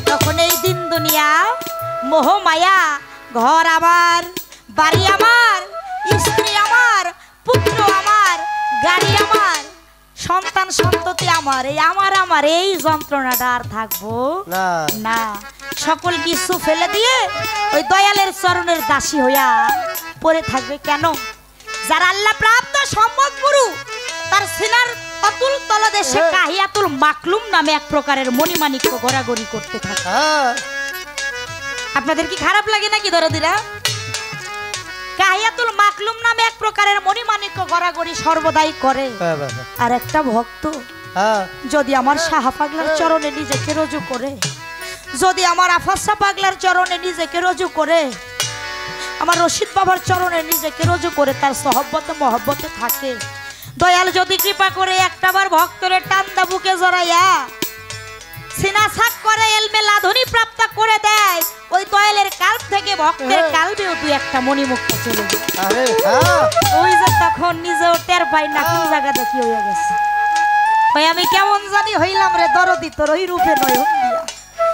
তখন এই দিন দুনিয়া মোহ মায়া, ঘর আমার, বাড়ি আমার, স্ত্রী আমার, পুত্র আমার, গাড়ি আমার, সন্তান সন্ততি আমার, এই আমার এই যন্ত্রণাটা আর থাকবো না। সকল কিছু ফেলে দিয়ে ওই দয়ালের চরণের দাসী হইয়া পড়ে থাকবে কেন? যারা আল্লাহ প্রাপ্ত সম্যক গুরু, তার সিনার অতুল তলদেশে কাহিয়াতুল মাকলুম নামে এক প্রকারের মণিমাণিক্য গড়াগড়ি করতে থাকে। আপনাদের কি খারাপ লাগে নাকি দরদিরা? কাহিয়াতুল মাকলুম নামে এক প্রকারের মণিমাণিক্য গড়াগড়ি সর্বদাই করে। আর একটা ভক্ত যদি আমার সাহা পাগলার চরণে নিজেকে রজু করে, যদি আমার আফাসা পাগলার চরণে নিজেকে রজু করে, আমার রশিদ বাবার চরণে নিজেকে রজু করে তার সহব্বতে মহব্বতে থাকে, দয়াল যদি কৃপা করে একটাবার ভক্তরে টান্দা বুকে জড়াইয়া সিনা সাক করে এলমে লাধুনি প্রাপ্ত করে দেয়, ওই দয়ালের কাল্প থেকে ভক্তের কালবেও তুই একটা মণিমুক্তা চলে যায়। ওই যে তখন নিজেও টের পাই না কোন জায়গা দেখি হয়ে গেছে। ভাই আমি কেমন জানি হইলাম রে দরদি, তোর ওই রূপে নয় হইয়া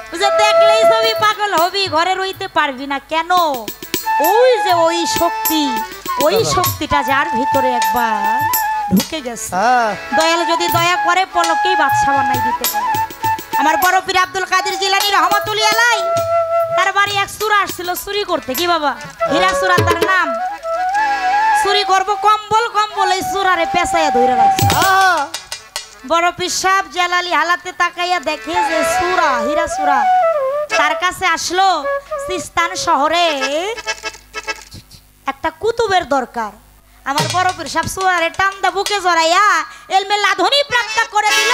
বুঝে দেখলেই ছবি পাগল হবি, ঘরে রইতে পারবি না কেন? ওই যে ওই শক্তি, ওই শক্তিটা যার ভিতরে একবার ঢুকে গেছে, দয়াল যদি দয়া করে পলকেই বাদশা বানাই দিতে পারে। আমার বড় পীর আব্দুল কাদের জিলানী রহমাতুল্লাহ আলাইহি, তার বাড়ি এক চোরা আসছিল চুরি করতে। কি বাবা? হীরা চোরা তার নাম। চুরি করবো কম্বল, কম্বল এই চোরারে পেঁচাইয়া ধরে রাখছে। বড় পীর সাহেব জালালি হালাতে তাকাইয়া দেখে যে চোরা, হীরা চোরা। তার কাছে আসলো, সিস্তান শহরে একটা কুতুবের দরকার। আমার বড় পীর সাহেব চোরারে টান্দা বুকে জড়াইয়া এলমে লাধুনি প্রাপ্ত করে দিল,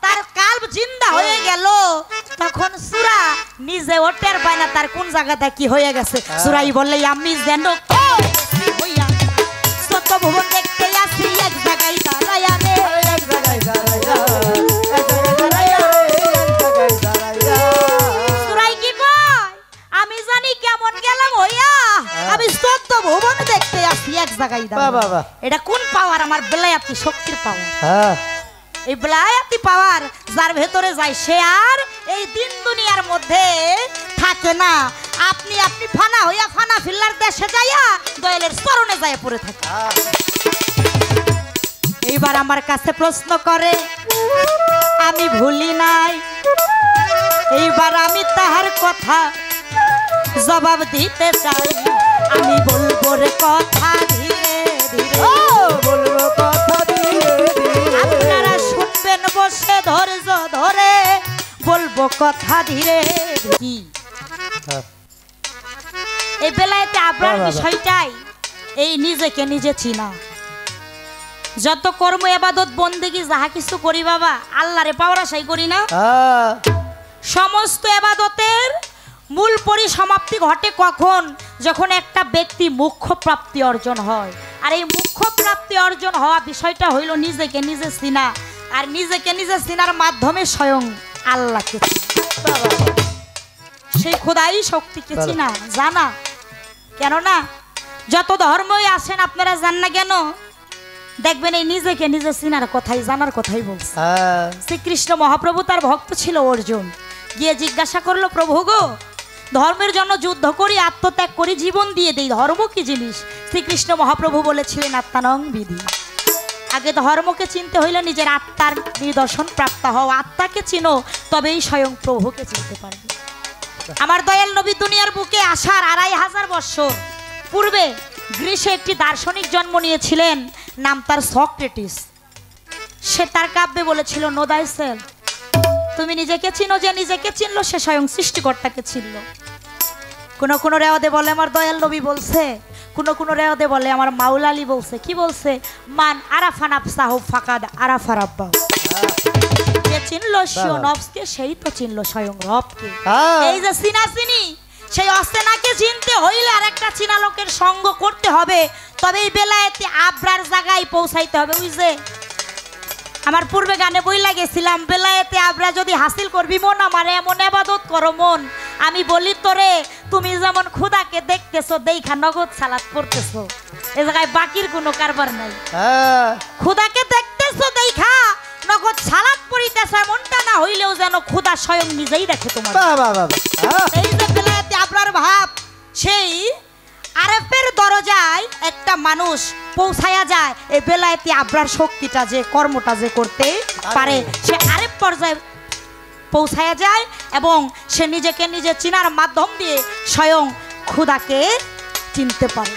তার কাল্ব জিন্দা হয়ে গেল। তখন সুরা নিজে ওটের পায় না তার কোন জায়গাটা কি হয়ে গেছে। সুরাই বললে আমি যেন হইয়া সত্য ভুবন দেখতে আসি এক জায়গায় দাঁড়াইয়া রে, এক জায়গায় দাঁড়াইয়া, এক জায়গায় দাঁড়াইয়া, এক জায়গায় দাঁড়াইয়া। সুরাই কি কয়? আমি জানি কেমন গেলাম হইয়া, আমি সত্য ভুবন দেখতে আসি এক জায়গায় দাঁড়াইয়া। এটা কোন পাওয়ার? আমার বেলায়াতি শক্তির পাওয়ার। এই বেলায়াতি পাওয়ার যার ভেতরে যায় সে আর এই দিন দুনিয়ার মধ্যে থাকে না। আপনি আপনি ফানা হইয়া ফানা ফিল্লার দেশে যাইয়া দয়ালের চরণে যায় পড়ে থাকে। এইবার আমার কাছে প্রশ্ন করে, আমি ভুলি নাই, এইবার আমি তাহার কথা জবাব দিতে চাই। আমি বলবো রে কথা ধীরে ধীরে, বলবো কথা ধীরে ধীরে, আপনারা শুনবেন বসে ধৈর্য ধরে, বলবো কথা ধীরে ধীরে। এই বেলাতে আপনার বিষয়টাই এই নিজেকে নিজে চিনা। যত কর্ম ইবাদত বন্দেগী যাহা কিছু করি বাবা, আল্লাহরে পাওয়ার আশাই করি না। সমস্ত ইবাদতের মূল পরিসমাপ্তি ঘটে কখন? যখন একটা ব্যক্তি মুখ্য প্রাপ্তি অর্জন হয়। আর এই মুখ্য প্রাপ্তি অর্জন হওয়া বিষয়টা হইল নিজেকে নিজে চিনা। আর নিজেকে নিজে চিনার মাধ্যমে স্বয়ং আল্লাহকে সেই খোদাই শক্তিকে চিনা জানা। কেননা যত ধর্মই আসেন আপনারা জান না কেন, দেখবেন এই নিজেকে নিজে চিনার কথাই জানার কথাই বলছে। শ্রীকৃষ্ণ মহাপ্রভু তার ভক্ত ছিল অর্জুন, গিয়ে জিজ্ঞাসা করলো, প্রভু গো ধর্মের জন্য যুদ্ধ করি, আত্মত্যাগ করি, জীবন দিয়ে দেই। ধর্ম কি জিনিস? শ্রীকৃষ্ণ মহাপ্রভু বলেছিলেন আত্মানং বিধি। আগে ধর্মকে চিনতে হইলে নিজের আত্মার নিদর্শন প্রাপ্ত হও। আত্মাকে চিনো, তবেই স্বয়ং প্রভুকে চিনতে পারবে। আমার দয়াল নবী দুনিয়ার বুকে আসার 2500 বছর পূর্বে গ্রীসে একটি দার্শনিক জন্ম নিয়েছিলেন, নাম তার সক্রেটিস। সে তার কাব্যে বলেছিল, নো দাই সেলফ। তুমি নিজেকে চিনো, যে নিজেকে চিনলো সে স্বয়ং সৃষ্টিকর্তাকে চিনলো। কোনো কোনো রেওয়াদে বলে আমার দয়াল নবী বলছে, কোনো কোনো রেওয়াদে বলে আমার মাওলা আলী বলছে। কি বলছে? মান আরাফা নাফসাহু ফাকাদ আরাফা রাব্বাহু। যে চিনলো স্বয়ং নফসকে, সেই তো চিনলো স্বয়ং রবকে। এই যে চিনাচিনি, সেই অচেনাকে চিনতে হইলে আর একটা চিনা লোকের সঙ্গ করতে হবে, তবে এই বেলায়েতে আব্রার জায়গায় পৌঁছাইতে হবে। বুঝছে? আমার পূর্বে গানে বইলা গেছিলাম, বেলায়েতে আবরা যদি হাসিল করবি মন আমার, এমন ইবাদত করো মন, আমি বলি তোরে তুমি যেমন খোদাকে দেখতেছো দেখা নগদ সালাত করতেছো, এ জায়গায় বাকির কোনো কারবার নাই। খোদাকে দেখতেছো দেখা নগদ সালাত পড়িতেছো, এমনটা না হইলেও যেন খোদা স্বয়ং নিজেই দেখে তোমার। এই যে বেলায়েতে আবরার ভাব, সেই আরেফের দরজায় একটা মানুষ পৌঁছায়া যায়। এই বেলায়েতে আবরার শক্তিটা যে কর্মটা যে করতে পারে, সে আরেফ পর্যায়ে পৌঁছায়া যায় এবং সে নিজেকে নিজে চিনার মাধ্যম দিয়ে স্বয়ং খোদাকে চিনতে পারে।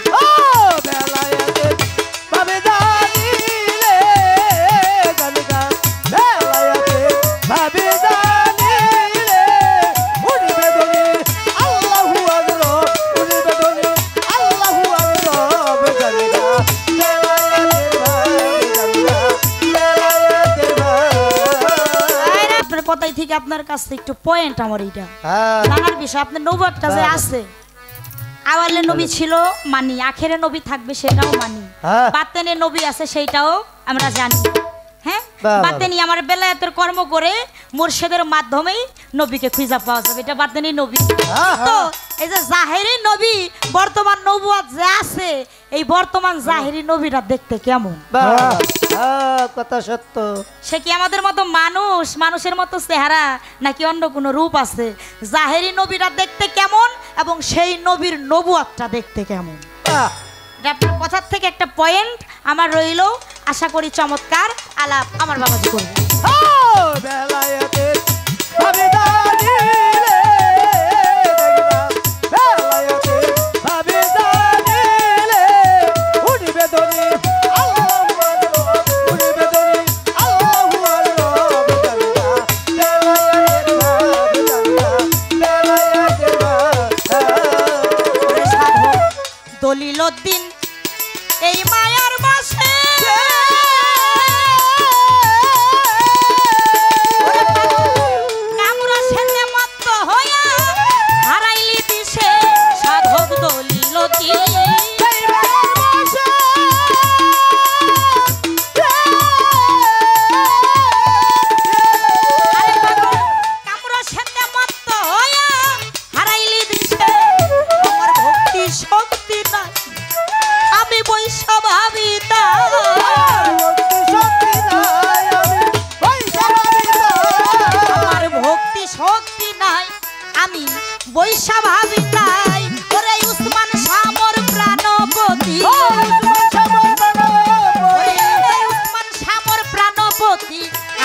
কথাই থেকে আপনার কাছে একটু পয়েন্ট আমার এইটা জানার বিষয়। আপনার নবুয়তটা যে আছে, আওয়ালে নবী ছিল মানি, আখেরে নবী থাকবে সেটাও মানি, বাতেনে নবী আছে সেইটাও আমরা জানি। হ্যাঁ, বাতেনি আমার বেলায়েতের কর্ম করে মুর্শিদের মাধ্যমেই নবীকে খুঁজে পাওয়া যাবে, এটা বাতেনি নবী। তো এই যে জাহেরি নবী, বর্তমান নবুয়ত যে আছে, এই বর্তমান জাহেরি নবীরা দেখতে কেমন? কথা সত্য। সে কি আমাদের মতো মানুষ, মানুষের মতো চেহারা, নাকি অন্য কোনো রূপ আছে? জাহেরি নবীরা দেখতে কেমন এবং সেই নবীর নবুয়তটা দেখতে কেমন? আপনার কথার থেকে একটা পয়েন্ট আমার রইল, আশা করি চমৎকার আলাপ আমার বাবাজি করবে। দলিলউদ্দিন এই মায়ার মাসে কামরা সেতে মত্ত হইয়া হারাইলি দিশে সাধক দলিলউদ্দিন। বৈশা ভাবি তাই ওরে উসমান শামর প্রাণপতি, উসমান শামর প্রাণপতি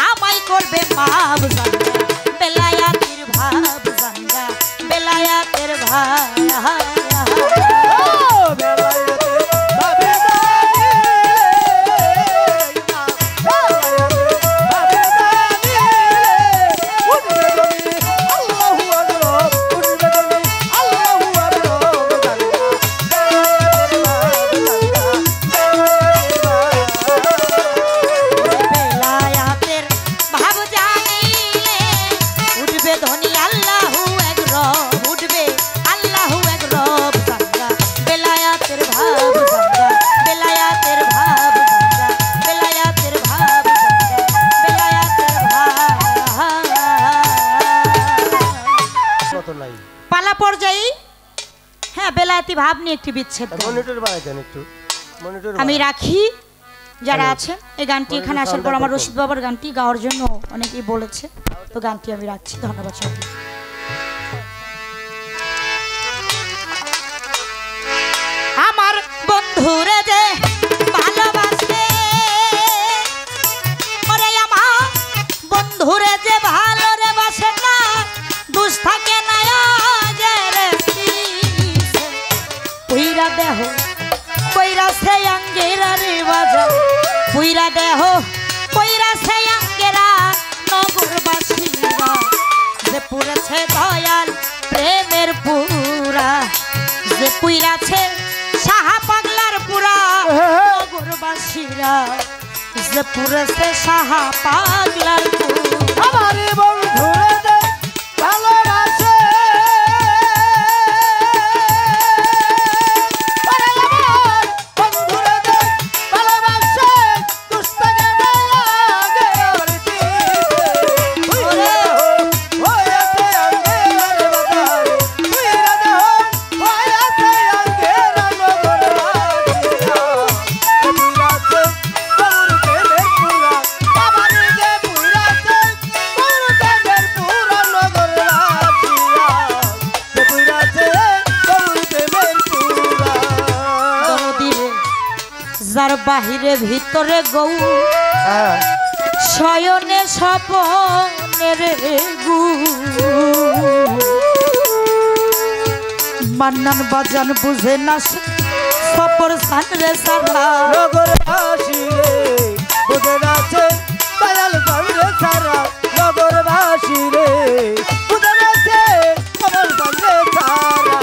আমায় করবে ভাব জানগা, বেলায়াতের ভাব জানগা, বেলায়াতের ভাব। পালা পর্যায়ে হ্যাঁ বেলায়েতি ভাব নিয়ে একটি বিচ্ছেদ আমি রাখি। যারা আছেন এই গানটি এখানে আসার পর আমার রশিদ বাবার গানটি গাওয়ার জন্য অনেকেই বলেছে, তো গানটি আমি রাখছি। ধন্যবাদ সবাই। বন্ধুরে যে ভালোবাসে, ওরে আমার বন্ধুরে যে ভালো রে বাসে না, দুষ থাকে না আগের পিছে। পুইরা দেহ কইরা সে আঙ্গেরা রে বাজা, পুইরা দেহ কইরা সে আঙ্গেরা নগরবাসীরা, যে পুরেছে দয়াল প্রেমের পুরা, যে পুইরাছে সাহা পাগলার পুরা নগরবাসীরা, যে পুরেছে সাহা পাগলার পুরা। আমার বন্ধুরে যে ভালোবাসে, ওরে আমার বন্ধুরে যে ভালোবাসে, দুষ্ট জ্ঞানে আগের দিকে। ওরে হয়েছে আগের বাজার, তুইরা দেহ হয়েছে আগের নগরবাসীরা, পুইরাছে গৌর প্রেমের পুরা, আমার যে পুইরাছে গৌর প্রেমের পুরা নগরবাসীরা, পুইরাছে গৌর প্রেমের পুরা। দরদিরে যার বাহিরে ভিতরে গৌ, শয়নে স্বপনে রে গু, মান্নান বাজান বুঝে না সপর সান রে সারা, নগরবাসী রে বুঝে নাচে দয়াল সামনে সারা, নগরবাসী রে বুঝে নাচে কমল সামনে সারা।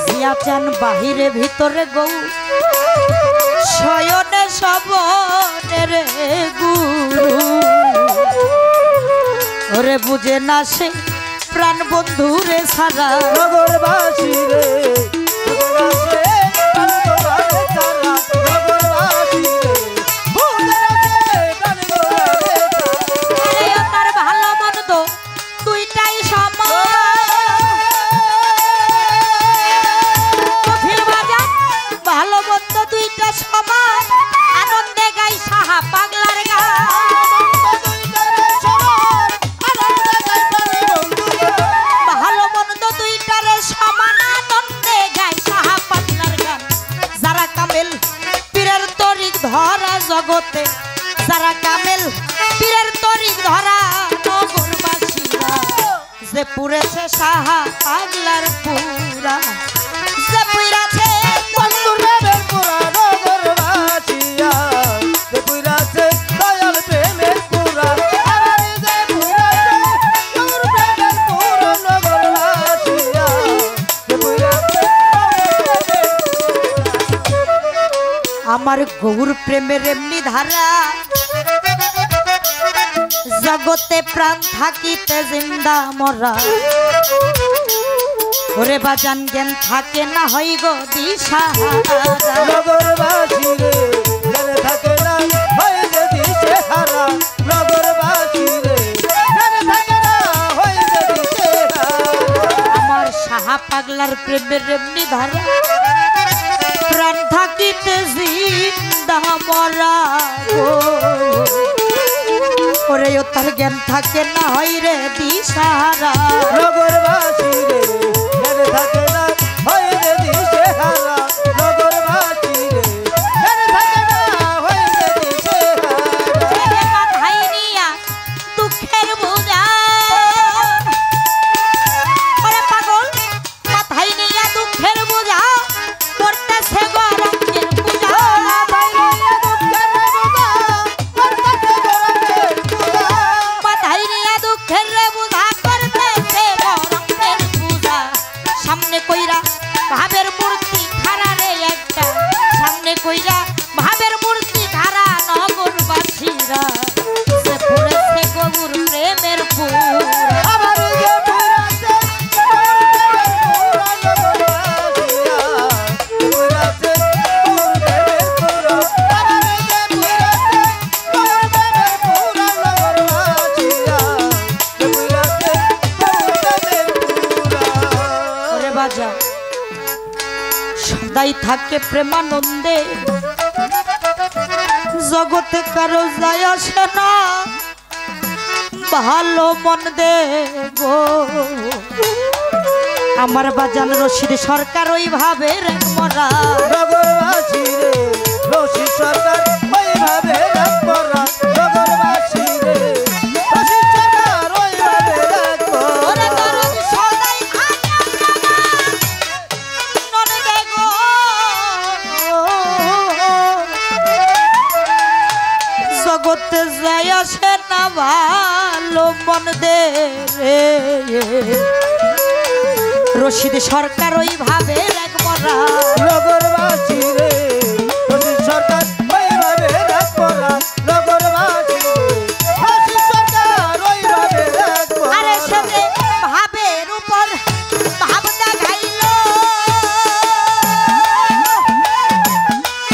জিয়াচান বাহিরে ভিতরে গৌ, শয়নে স্বপনে রে গুরু, ওরে বুঝে না সে প্রাণ বন্ধু রে সারা, নগরবাসী রে বুঝে নাচে প্রাণগোয়ারে সারা, নগরবাসী রে বুঝে নাচে প্রাণগোয়ারে সারা। এই তার ভালো মন্দ দুইটাই সমান, কফিল বাজান ভালো মন্দ দুইটা সমান, আনন্দে গাই সাহা পাগলার গান, ভালো মন্দ দুইটারে সমান, আনন্দে গাই সাহা পাগলার গান। যারা কামেল পীরের তরিক ধরা জগতে, যারা কামেল পীরের তরিক ধরা নগরবাসীরা, যে পুরেছে সাহা পাগলার পুরা, যে পুইরাছে বন্ধুরের পুরা নগরবাসীরা, যে পুইরাছে দয়াল প্রেমের পুরা, আমার যে পুইরাছে গৌর প্রেমের পুরা নগরবাসীরা, যে পুইরাছে গৌর প্রেমের পুরা। আমার গৌর প্রেমের এমনি ধারা, জগতে প্রাণ থাকিতে জিন্দা মরা, ওরে বাজান জ্ঞান থাকে না হই গো দিশাহারা, নগরবাসী রে জ্ঞান থাকে না হয় যে দিশেহারা, নগরবাসী রে জ্ঞান থাকে না হয় যে দিশেহারা। আমার সাহা পাগলার প্রেমের এমনি ধারা, প্রাণ থাকিতে জিন্দা মরা গো, ওরে ও তার জ্ঞান থাকে না হয় রে দিশাহারা, নগরবাসী রে জ্ঞান থাকে না হয় যে দিশেহারা, নগরবাসী রে জ্ঞান থাকে না হয় যে দিশেহারা। এ মাথায় নিয়া দুঃখের বোঝা, ওরে পাগল মাথায় নিয়া দুঃখের বোঝা, করতেছে গরমের পূজা, মাথায় নিয়া দুঃখের বোঝা, করতেছে গরমের পূজা। সামনে কইরা ভাবের মূর্তি খাড়া রে একটা, সামনে কইরা ভাবের মূর্তি খাড়া নগরবাসীরা, যে পড়েছে গৌর প্রেমের পুরা, আমার যে পুরাছে নগরবাসীরা, পুরাছে গৌর প্রেমের পুরা, আমার যে পুরাছে গৌর প্রেমের পুরা, নগরবাসীরা, পুরাছে গৌর প্রেমের পুরা। ওরে বাজা সদাই থাকে প্রেমানন্দে, জগতে কারো যায় আসে না ভালো মন দে গো, আমার বাজান রশিদ সরকার ওইভাবে রেখ মরা নগরবাসী রে রশিদ সরকার ওইভাবে রাগ করা নগরবাসী রে রশিদ সরকার ওইভাবে রাগ ওরে করা দরদ সদাই ননে দেখো জগতে যায় আসে না ভালো মন দে রে রশিদ সরকার ওইভাবে রেখ মরা নগরবাসী রে রশিদ সরকার ওইভাবে রাগ করা নগরবাসী রে রশিদ সরকার ওইভাবে রাগ আরে করা সাথে ভাবের উপর ভাব দেখাইল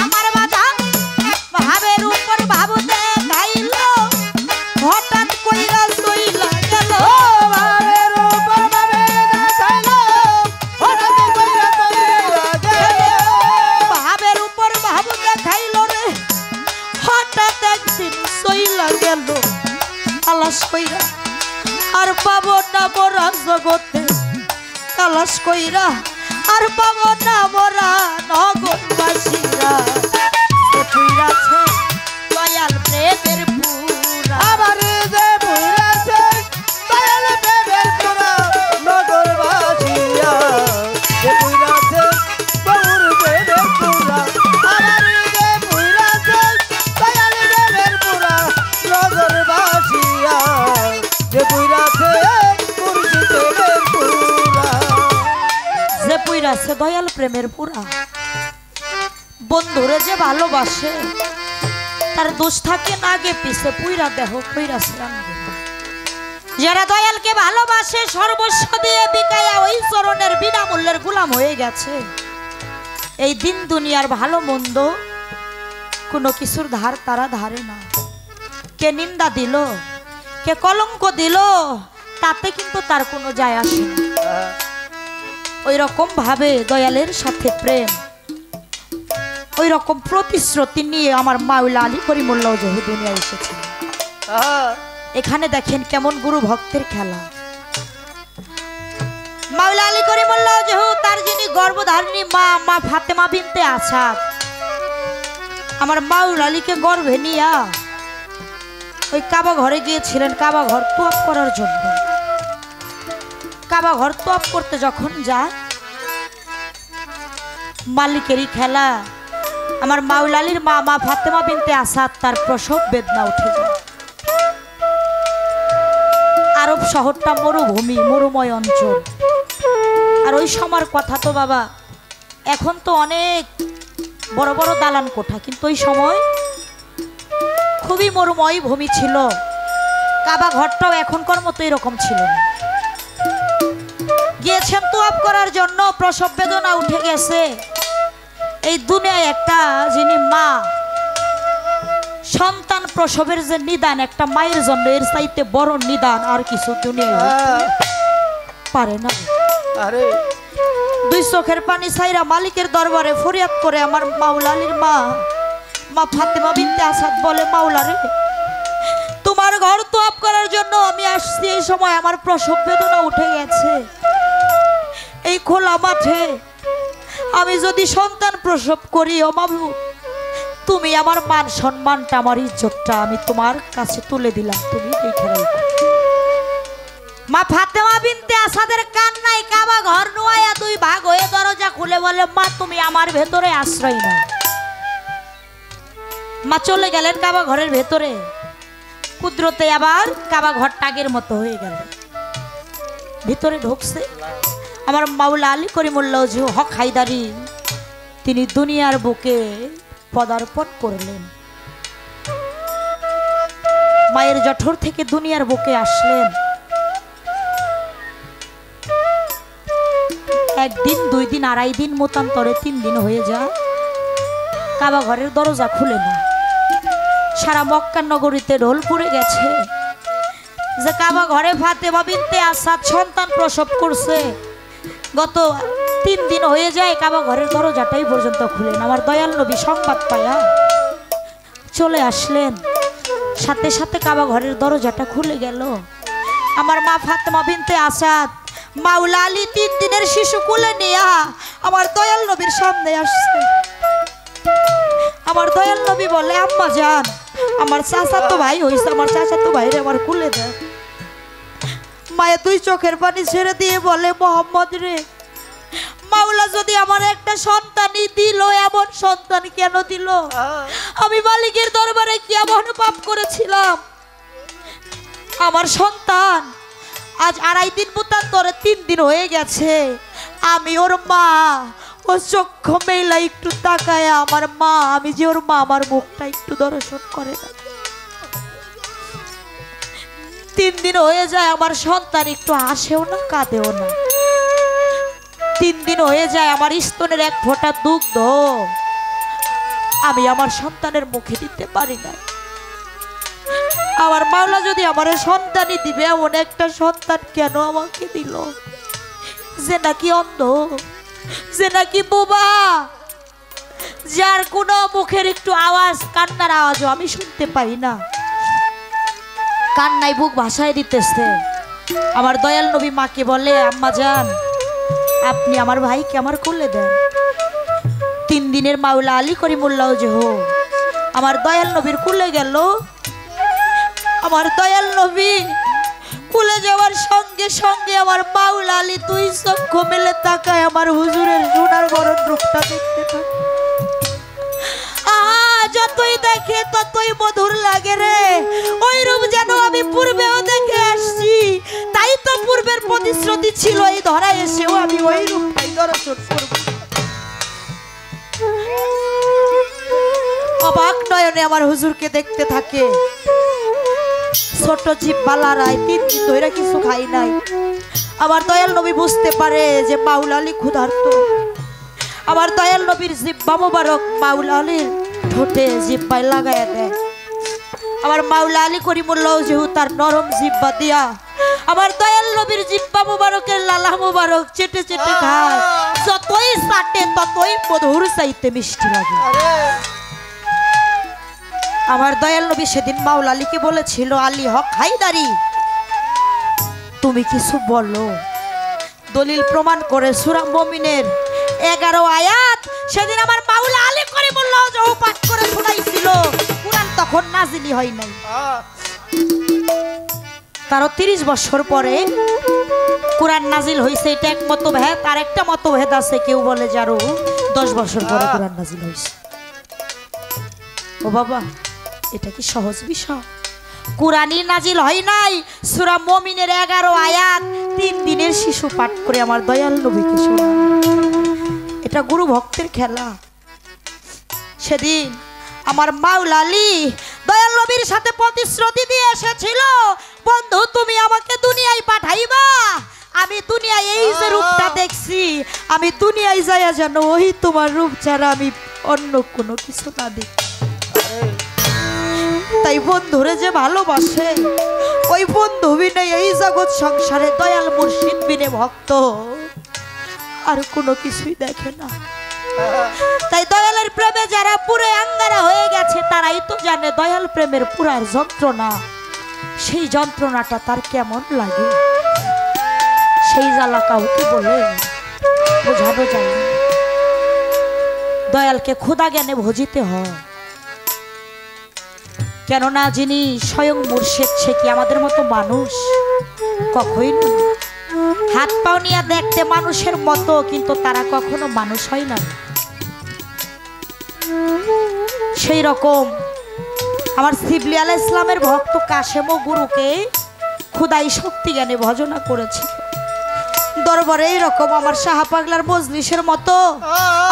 আমার বাধা ভাবের উপর ভাব দেখাইল হঠাৎ কইরা সইলা গেল ভাবের উপর ভাবে দেখাইলো হঠাৎ কইরা কইরা গেল ভাবের উপর ভাব দেখাইল রে হঠাৎ একদিন সইলা গেল আলাস কইরা আর পাবো না মোরা জগতে তালাশ কইরা আর পাবো না মোরা নগরবাসীরা পুরাছে দয়াল প্রেমের পুরা আমার যে পুরাছে দয়াল প্রেমের পুরা নগরবাসীরা যে পুরাছে গৌর প্রেমের পুরা আমার যে পুরাছে দয়াল প্রেমের পুরা নগরবাসীরা যে পুরাছে মুর্শিদ প্রেমের পুরা যে পুরাছে দয়াল প্রেমের পুরা বন্ধুরে যে ভালোবাসে তার দোষ থাকে না আগে পিছে পুইরা দেহ পুইরাছে যারা দয়ালকে ভালোবাসে সর্বস্ব দিয়ে বিকায়া ওই চরণের বিনামূল্যের গোলাম হয়ে গেছে এই দিন দুনিয়ার ভালো মন্দ কোনো কিছুর ধার তারা ধারে না কে নিন্দা দিল কে কলঙ্ক দিল তাতে কিন্তু তার কোনো যায় আসে না ওই রকম ভাবে দয়ালের সাথে প্রেম ওই রকম প্রতিশ্রুতি নিয়ে আমার মাওলা আলী করিমুল্লাহ জহু দুনিয়ায় এসেছেন এখানে দেখেন কেমন গুরু ভক্তের খেলা মাওলা আলী করিমুল্লাহ জহু তার যিনি গর্ভধারিণী মা ফাতেমা বিনতে আসাদ আমার মাওলা আলীকে গর্ভে নিয়া ওই কাবা ঘরে গিয়েছিলেন কাবা ঘর তোয়াফ করার জন্য কাবা ঘর তোয়াফ করতে যখন যায় মালিকেরই খেলা আমার মাওলা আলীর মা ফাতেমা বিনতে আসাদ তার প্রসব বেদনা উঠে যায় আরব শহরটা মরুভূমি মরুময় অঞ্চল আর ওই সময়ের কথা তো বাবা এখন তো অনেক বড় বড় দালান কোঠা কিন্তু ওই সময় খুবই মরুময় ভূমি ছিল কাবা ঘরটাও এখনকার মতো এরকম ছিল না গিয়েছেন তোয়াফ করার জন্য প্রসব বেদনা উঠে গেছে এই দুনিয়ায় একটা যিনি মা সন্তান প্রসবের যে নিদান একটা মায়ের জন্য এর চাইতে বড় নিদান আর কিছু দুনিয়ায় হতে পারে না আরে দুই চোখের পানি ছাইরা মালিকের দরবারে ফরিয়াদ করে আমার মাওলা আলীর মা ফাতেমা বিনতে আসাদ বলে মাওলা রে তোমার ঘর তোয়াফ করার জন্য আমি আসছি এই সময় আমার প্রসব বেদনা উঠে গেছে এই খোলা মাঠে আমি যদি সন্তান প্রসব করি ও মাবু তুমি আমার মান সম্মানটা আমার ইজ্জতটা আমি তোমার কাছে তুলে দিলাম তুমি দেখে রাখো মা ফাতেমা বিনতে আসাদের কান্নায় কাবা ঘর নোয়া দুই ভাগ হয়ে দরজা খুলে বলে মা তুমি আমার ভেতরে আশ্রয় নাও মা চলে গেলেন কাবা ঘরের ভেতরে কুদরতে আবার কাবা ঘর টাগের মতো হয়ে গেল ভিতরে ঢুকছে আমার মাওলা আলী করিমুল্লাহ জহু হক হায়দারি তিনি দুনিয়ার বুকে পদার্পণ করলেন মায়ের জঠর থেকে দুনিয়ার বুকে আসলেন একদিন দুই দিন আড়াই দিন মতান্তরে 3 দিন হয়ে যায় কাবা ঘরের দরজা খুলে না সারা মক্কা নগরীতে ঢোল পড়ে গেছে যে কাবা ঘরে ফাতেমা বিনতে আসাদ সন্তান প্রসব করছে গত 3 দিন হয়ে যায় কাবা ঘরের দরজাটাই পর্যন্ত খুলেন আমার দয়াল নবী সংবাদ পায়া চলে আসলেন সাথে সাথে কাবা ঘরের দরজাটা খুলে গেল আমার মা ফাতেমা বিনতে আসাদ মাওলা আলী 3 দিনের শিশু কোলে নিয়া আমার দয়াল নবীর সামনে আসছে। আমার দয়াল নবী বলে, আম্মা জান, আমার চাচাতো ভাই হইছে, আমার চাচাতো ভাইরে আমার কোলে দেন। মায়ের 2 চোখের পানি ছেড়ে দিয়ে বলে, মোহাম্মদ রে, মাওলা যদি আমার একটা সন্তানই দিল, এমন সন্তান কেন দিল? আমি মালিকের দরবারে কি এমন পাপ করেছিলাম? আমার সন্তান আজ 2.5 দিন পূর্বান্তরে 3 দিন হয়ে গেছে। আমি ওর মা, ও চক্ষু মেলা একটু তাকায় আমার মা, আমি যে ওর মা, আমার মুখটা একটু দর্শন করে না। 3 দিন হয়ে যায়, আমার সন্তান একটু হাসেও না, কাঁদেও না। 3 দিন হয়ে যায়, আমার স্তনের 1 ফোঁটা দুগ্ধ আমি আমার সন্তানের মুখে দিতে পারি না। আমার মাওলা যদি আমার সন্তানই দিবে, এমন একটা সন্তান কেন আমাকে দিল? যে নাকি অন্ধ, যে নাকি বোবা, যার কোনো মুখের একটু আওয়াজ, কান্নার আওয়াজও আমি শুনতে পাই না, কান্নায় বুক ভাসায় দিতেছে। আমার দয়াল নবী মাকে বলে, আম্মা জান, আপনি আমার ভাইকে আমার কোলে দেন। 3 দিনের মাওলা আলী করিমুল্লাহ যে হোক আমার দয়াল নবীর কোলে গেল। আমার দয়াল নবী কোলে যাওয়ার সঙ্গে সঙ্গে আমার মাওলা আলী 2 চক্ষু মেলে তাকায় আমার হুজুরের সোনার বরণ রূপটা দেখতে থাকে। যতই দেখে ততই মধুর লাগে রে। ওই রূপ যেন আমি পূর্বেও দেখে আসছি, তাই তো পূর্বের প্রতিশ্রুতি ছিল এই ধরায় এসেও আমি ওই রূপটাই দর্শন করব। অবাক নয়নে আমার হুজুরকে দেখতে থাকে। ছোট জিব্বালারায় 3 দিন ধরে কিছু খাই নাই। আমার দয়াল নবী বুঝতে পারে যে মাওলা আলী ক্ষুধার্ত। আমার দয়াল নবীর জিব্বা মোবারক মাওলা আলীর ঠোঁটে জিব্বায় লাগায়া দেয়। আমার মাওলা আলী করিমুল্লাহ যেহেতু তার নরম জিব্বা দিয়া আমার দয়াল নবীর জিব্বা মোবারকের লালা মোবারক চেটে চেটে খায়। যতই চাটে ততই মধুর চাইতে মিষ্টি লাগে। আমার দয়াল নবী সেদিন মাওলা আলীকে বলেছিল, আলী হক হায়দারি, তুমি কিছু বলো। দলিল প্রমাণ করে সূরা মুমিনের 11 আয়াত সেদিন আমার মাওলা আলী করিমুল্লাহ যে পাঠ করে শোনাইছিল। কুরআন তখন নাজিল হয় নাই, তারও 30 বছর পরে কুরআন নাজিল হয়েছে। এটা এক মতভেদ, আর একটা মতভেদ আছে, কেউ বলে যে আরো 10 বছর পরে কুরআন নাজিল হয়েছে। ও বাবা, এটা কি সহজ বিষয়? কুরআনই নাজিল হয় নাই, সূরা মুমিনের 11 আয়াত 3 দিনের শিশু পাঠ করে আমার দয়াল নবীকে শোনায়। এটা গুরু ভক্তের খেলা। সেদিন আমার মাওলা আলী দয়াল নবীর সাথে প্রতিশ্রুতি দিয়ে এসেছিল, বন্ধু তুমি আমাকে দুনিয়ায় পাঠাইবা, আমি দুনিয়ায় এই যে রূপটা দেখছি, আমি দুনিয়ায় যাইয়া যেন ওই তোমার রূপ ছাড়া আমি অন্য কোনো কিছু না দেখি। তাই বন্ধুরে যে ভালোবাসে, ওই বন্ধু বিনে এই জগৎ সংসারে দয়াল মুর্শিদ বিনে ভক্ত আর কোনো কিছুই দেখে না। তাই দয়ালের প্রেমে যারা পুরে আঙ্গারা হয়ে গেছে তারাই তো জানে দয়াল প্রেমের পুরার যন্ত্রণা, সেই যন্ত্রণাটা তার কেমন লাগে। সেই জ্বালা কাউকে বলে বোঝানো যায় না। দয়ালকে ক্ষুধা জ্ঞানে ভজিতে হয়, কেননা যিনি স্বয়ং মুর্শিদ সে কি আমাদের মতো মানুষ? কখনোই না। হাত পাও নিয়ে দেখতে মানুষের মতো, কিন্তু তারা কখনো মানুষ হয় না। সেই রকম আমার শিবলি আলাইহিস সালামের ভক্ত কাশেম ও গুরুকে খুদাই শক্তি জ্ঞানে ভজনা করেছিল। দরবারে এইরকম আমার শাহ পাগলার মজলিসের মতো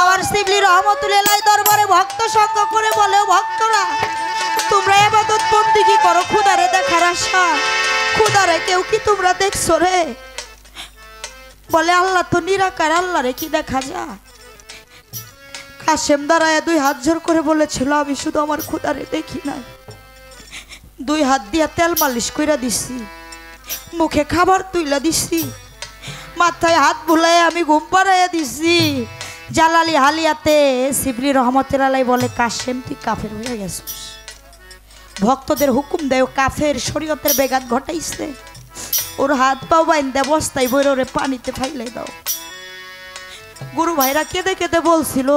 আমার শিবলি রহমতুল্লাহ দরবারে ভক্ত সঙ্গ করে বলে, ভক্তরা তোমরা ইবাদত বন্দেগী করো খুদারে দেখার আশা, খুদারে কেউ কি তোমরা দেখছো রে? বলে আল্লাহ তো নিরাকার, আল্লাহ রে কি দেখা যায়? কাশেম দাঁড়ায় 2 হাত জোর করে বলেছিল, আমি শুধু আমার খুদারে দেখি নাই, 2 হাত দিয়া তেল মালিশ কইরা দিছি, মুখে খাবার তুইলা দিছি, মাথায় হাত বুলাই আমি ঘুম পাড়াইয়া দিছি। জালালি হালিয়াতে শিবলি রহমতুল্লাহ বলে, কাশেম তুই কাফের হয়ে গেছিস। ভক্তদের হুকুম দেয়, কাফের শরীয়তের বেগাত ঘটাইছে। ওর হাত পাও বাইন্দা বস্তায় বইরে ওরে পানিতে ফাইলাই দাও। গুরু ভাইরা কেঁদে কেঁদে বলছিল,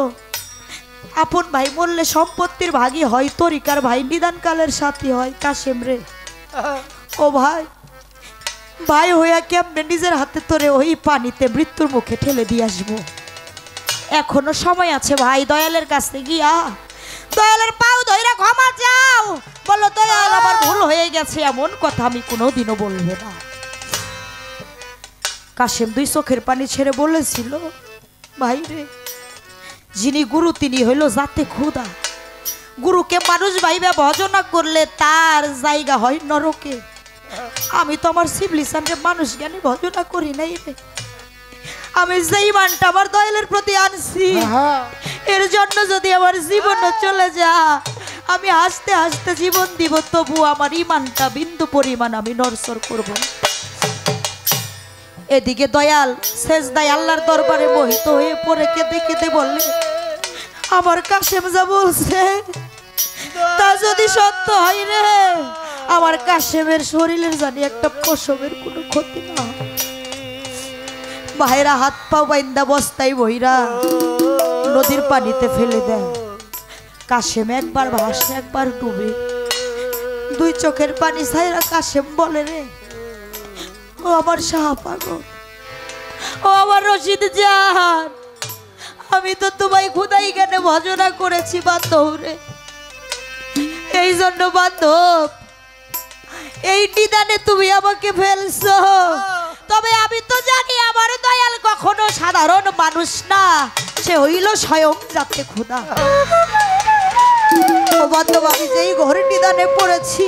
আপন ভাই মরলে সম্পত্তির ভাগই হয়, তরিকার ভাই নিদানকালের সাথী হয়। কাশেম রে, ও ভাই, ভাই হইয়া কেমনে নিজের হাতে তোরে ওই পানিতে মৃত্যুর মুখে ঠেলে দিয়ে আসবো? এখনো সময় আছে ভাই, দয়ালের কাছে গিয়া দয়ালের পাও ধইরা ক্ষমা চাও, বলো দয়াল আমার ভুল হয়ে গেছে, এমন কথা আমি কোনোদিনও বলবো না। কাশেম দুই চোখের পানি ছেড়ে বলেছিল, ভাই রে, যিনি গুরু তিনি হইল জাতে খুদা। গুরুকে মানুষ ভাইবা ভজনা করলে তার জায়গা হয় নরকে। আমি তো আমার সিভিলিসানকে মানুষ জ্ঞানী ভজনা করি নাই রে। আমি যে ইমানটা আমার দয়ালের প্রতি আনছি, এর জন্য যদি আমার জীবন চলে যা, আমি হাসতে হাসতে জীবন দিব, তবু আমার ইমানটা বিন্দু পরিমাণ আমি নড়চড় করব না। এদিকে দয়াল সেজদায় আল্লাহর দরবারে মোহিত হয়ে পড়ে কেঁদে কেঁদে বললে, আমার কাশেম যা বলছে তা যদি সত্য হয় রে, আমার কাশেমের শরীরের জানি একটা পশমের কোনো ক্ষতি না। ভাইরা হাত পাও বাইন্দা বস্তায় বইরা নদীর পানিতে ফেলে দেয়। কাশেম একবার ভাসে একবার ডুবে, দুই চোখের পানি ছাইরা কাশেম বলে, রে ও আমার শাহপাগল, ও আমার রশিদ জান, আমি তো তোমায় খুদাই জ্ঞানে ভজনা করেছি বান্ধব রে। এই জন্য বান্ধব এই নিদানে তুমি আমাকে ফেলছো, তবে আমি তো জানি আমার দয়াল কখনো সাধারণ মানুষ না, সে হইল স্বয়ং জাতে খোদা। ও বান্ধব, আমি যেই ঘরে নিদানে পড়েছি,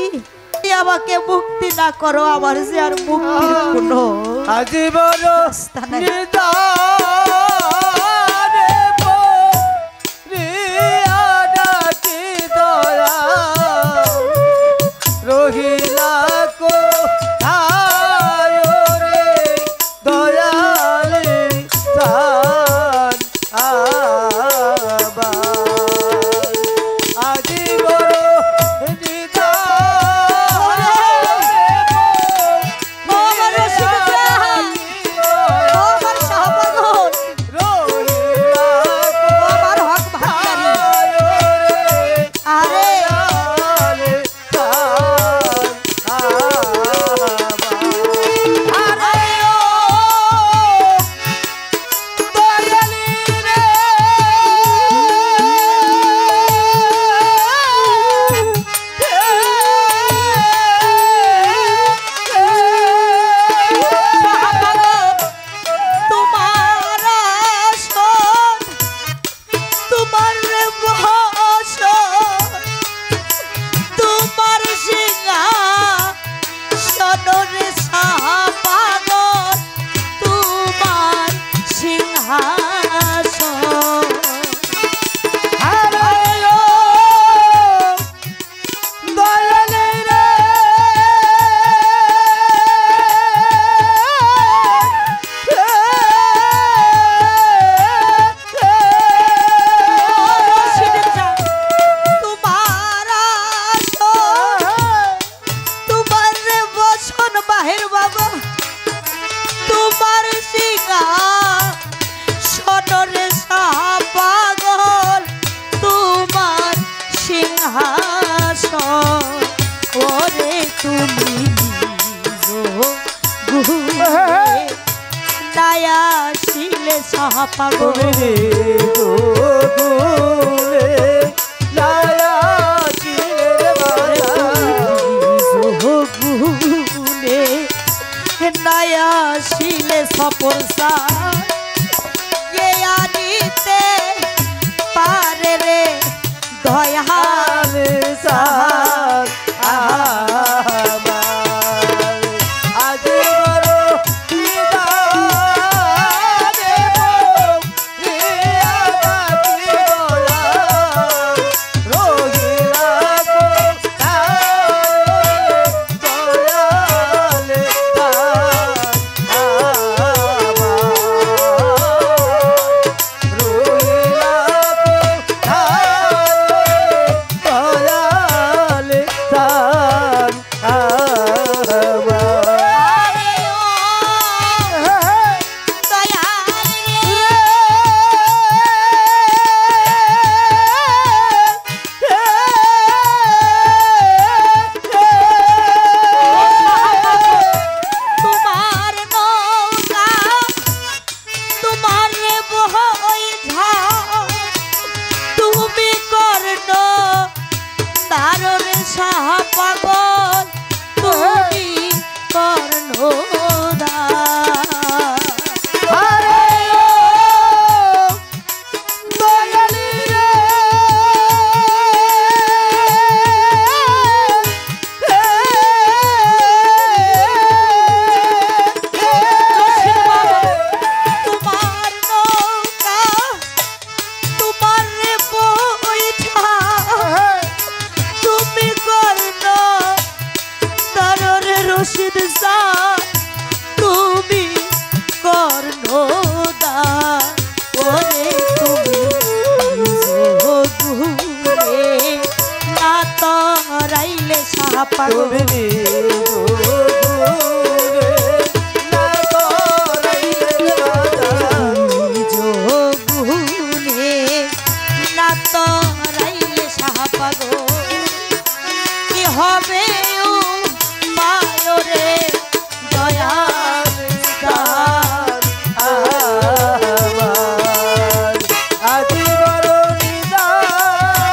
আমাকে মুক্তি না করো, আমার যে আর মুক্তির কোনো আজীবন রাস্তা নাই। রহিলা কো রে দয়ালে তান আবা আজীবন পাগলে নায়া শিলে সপরসা কে আনিতে পারে রে দয়াল সাহার সাহা পাগল তুমি কর্ণধার। আরে ও দয়ালি রে রশিদ বাবা, তোমার নৌকা তোমার রে বৈঠা তুমি কর্ণ দাররে রশিদ সা তুমি কর্ণদার। ওরে তুমি ঘুরে না তরাইলে সাহা পাগল তুমি ঘুরে না করাইলে গুনে না তরাইলে সাহা পাগল। কি হবে ও মায়রে দয়াল দার। আমার আজি বড় নিদানে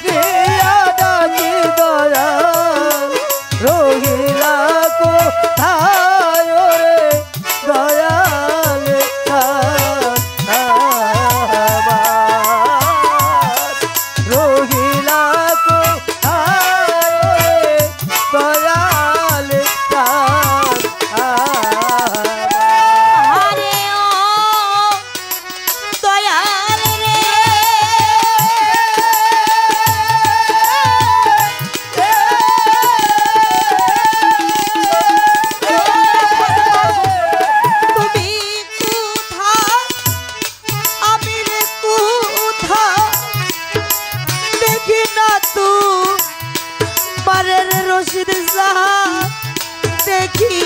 প্রিয়া ডাকি দয়াল রহিলা কোথায় রে দয়াল আমার রহিলা কোথায় দয়াল আরে ও দয়াল রে তুমি কোথা আমি রে কোথা দেখি না তু পারের রশিদ সাহা দেখি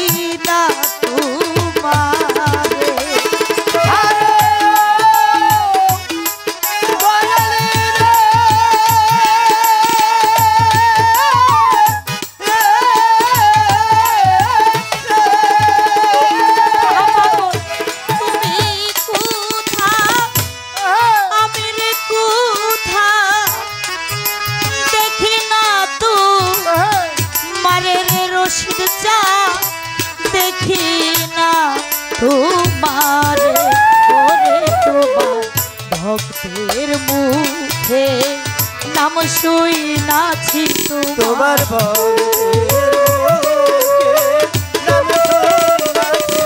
না তোমারে। তুমি কোথা আমি রে কোথা দেখি না তো মারে রে রশিদ চা দেখি না তোমারে। ওরে তোমার ভক্তের মুখে নাম শুই নাছি তোমার ভক্তের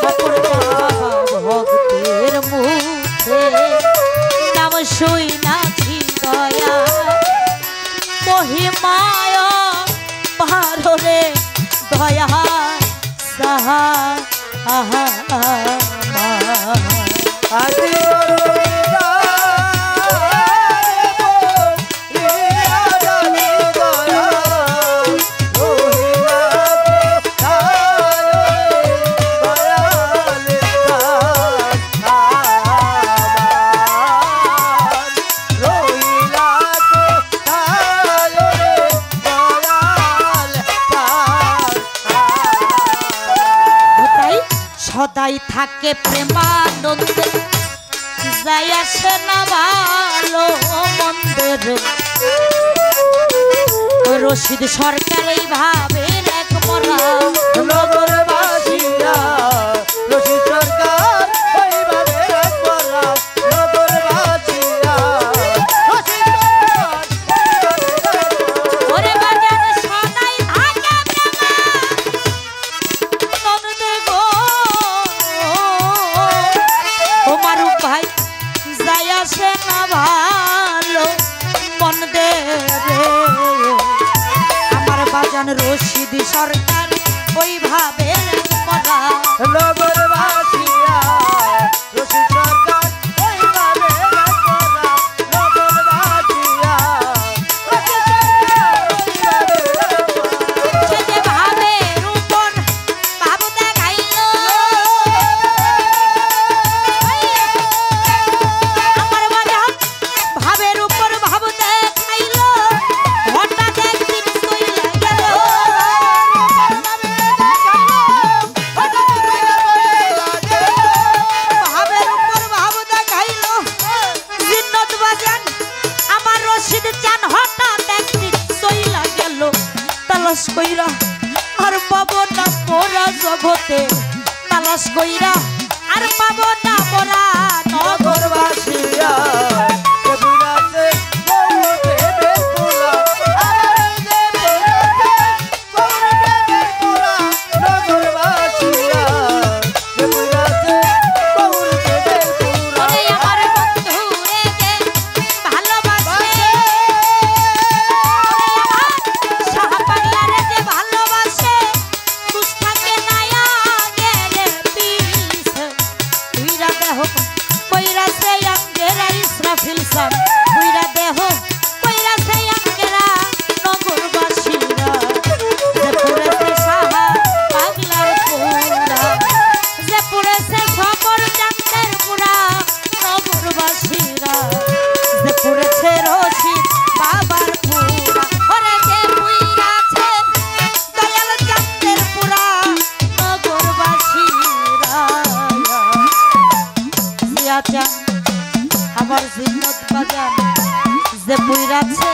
সকল ভক্তের মুখে নাম শুই নাছি দয়া মহিমায় পাররে দয়া সাহা আহা আজি বড় সদাই থাকে প্রেমানন্দে যাই আসে না ভালো মন্দের। রশিদ সরকার এইভাবে এক মরা নগরবাসীরা রশিদ সরকার ওইভাবে এক করা নগরবাসীরা রশিদ সরকার ওরে বাজার সদাই থাকে প্রেমানন্দে গো ও মারুফ ভাই যাই আসে না ভালো মন্দের। আমার বাজান রশিদ সরকার ওইভাবে মরা নগরবাসীরা রশিদ সরকার ওইভাবে এক করা নগরবাসীরা রশিদ সরকার ওইভাবে এক করা। সে যে ভাবে রূপন ভাব দেখাইলো আমার বাজান ভাবের উপর ভাব দেখাইলো হঠাৎ একদিন চইলা গেল। ভাবের উপর ভাব দেখাইলো জিন্নত বাজান আমার রশিদ চান হঠাৎ এক তালাশ কইরা আর পাবো না মোরা জগতে তালাশ কইরা আর পাবো না মোরা নগরবাসীরা যে পুরাছে গৌর প্রেমের পোলা আর যে পুরাছে গৌর প্রেমের পোলা নগরবাসীরা যে পুরাছে গৌর প্রেমের পোলা ওরে আমার বন্ধু রে যে ভালোবাসে ওরে আমার সাহাপাগলা রে যে ভালোবাসে দুষ্টাকে নায়া গেলে পিস তুইরা দেহ কইরা সে আঙ্গেরা ইসরাফিল সান তুইরা দেহ কইরা সে আঙ্গেরা নগরবাসীরা যে পুরেছে সাহাপাগলার পুরা যে পুরেছে সবর জানদের পুরা নগরবাসীরা যে পুরেছে রশিদ বাবার পুরা ওরে যে পুইরাছে দয়াল জানদের পুরা নগরবাসীরা জিয়া চান আমার জিন্নত বাজান যে পুইরাছে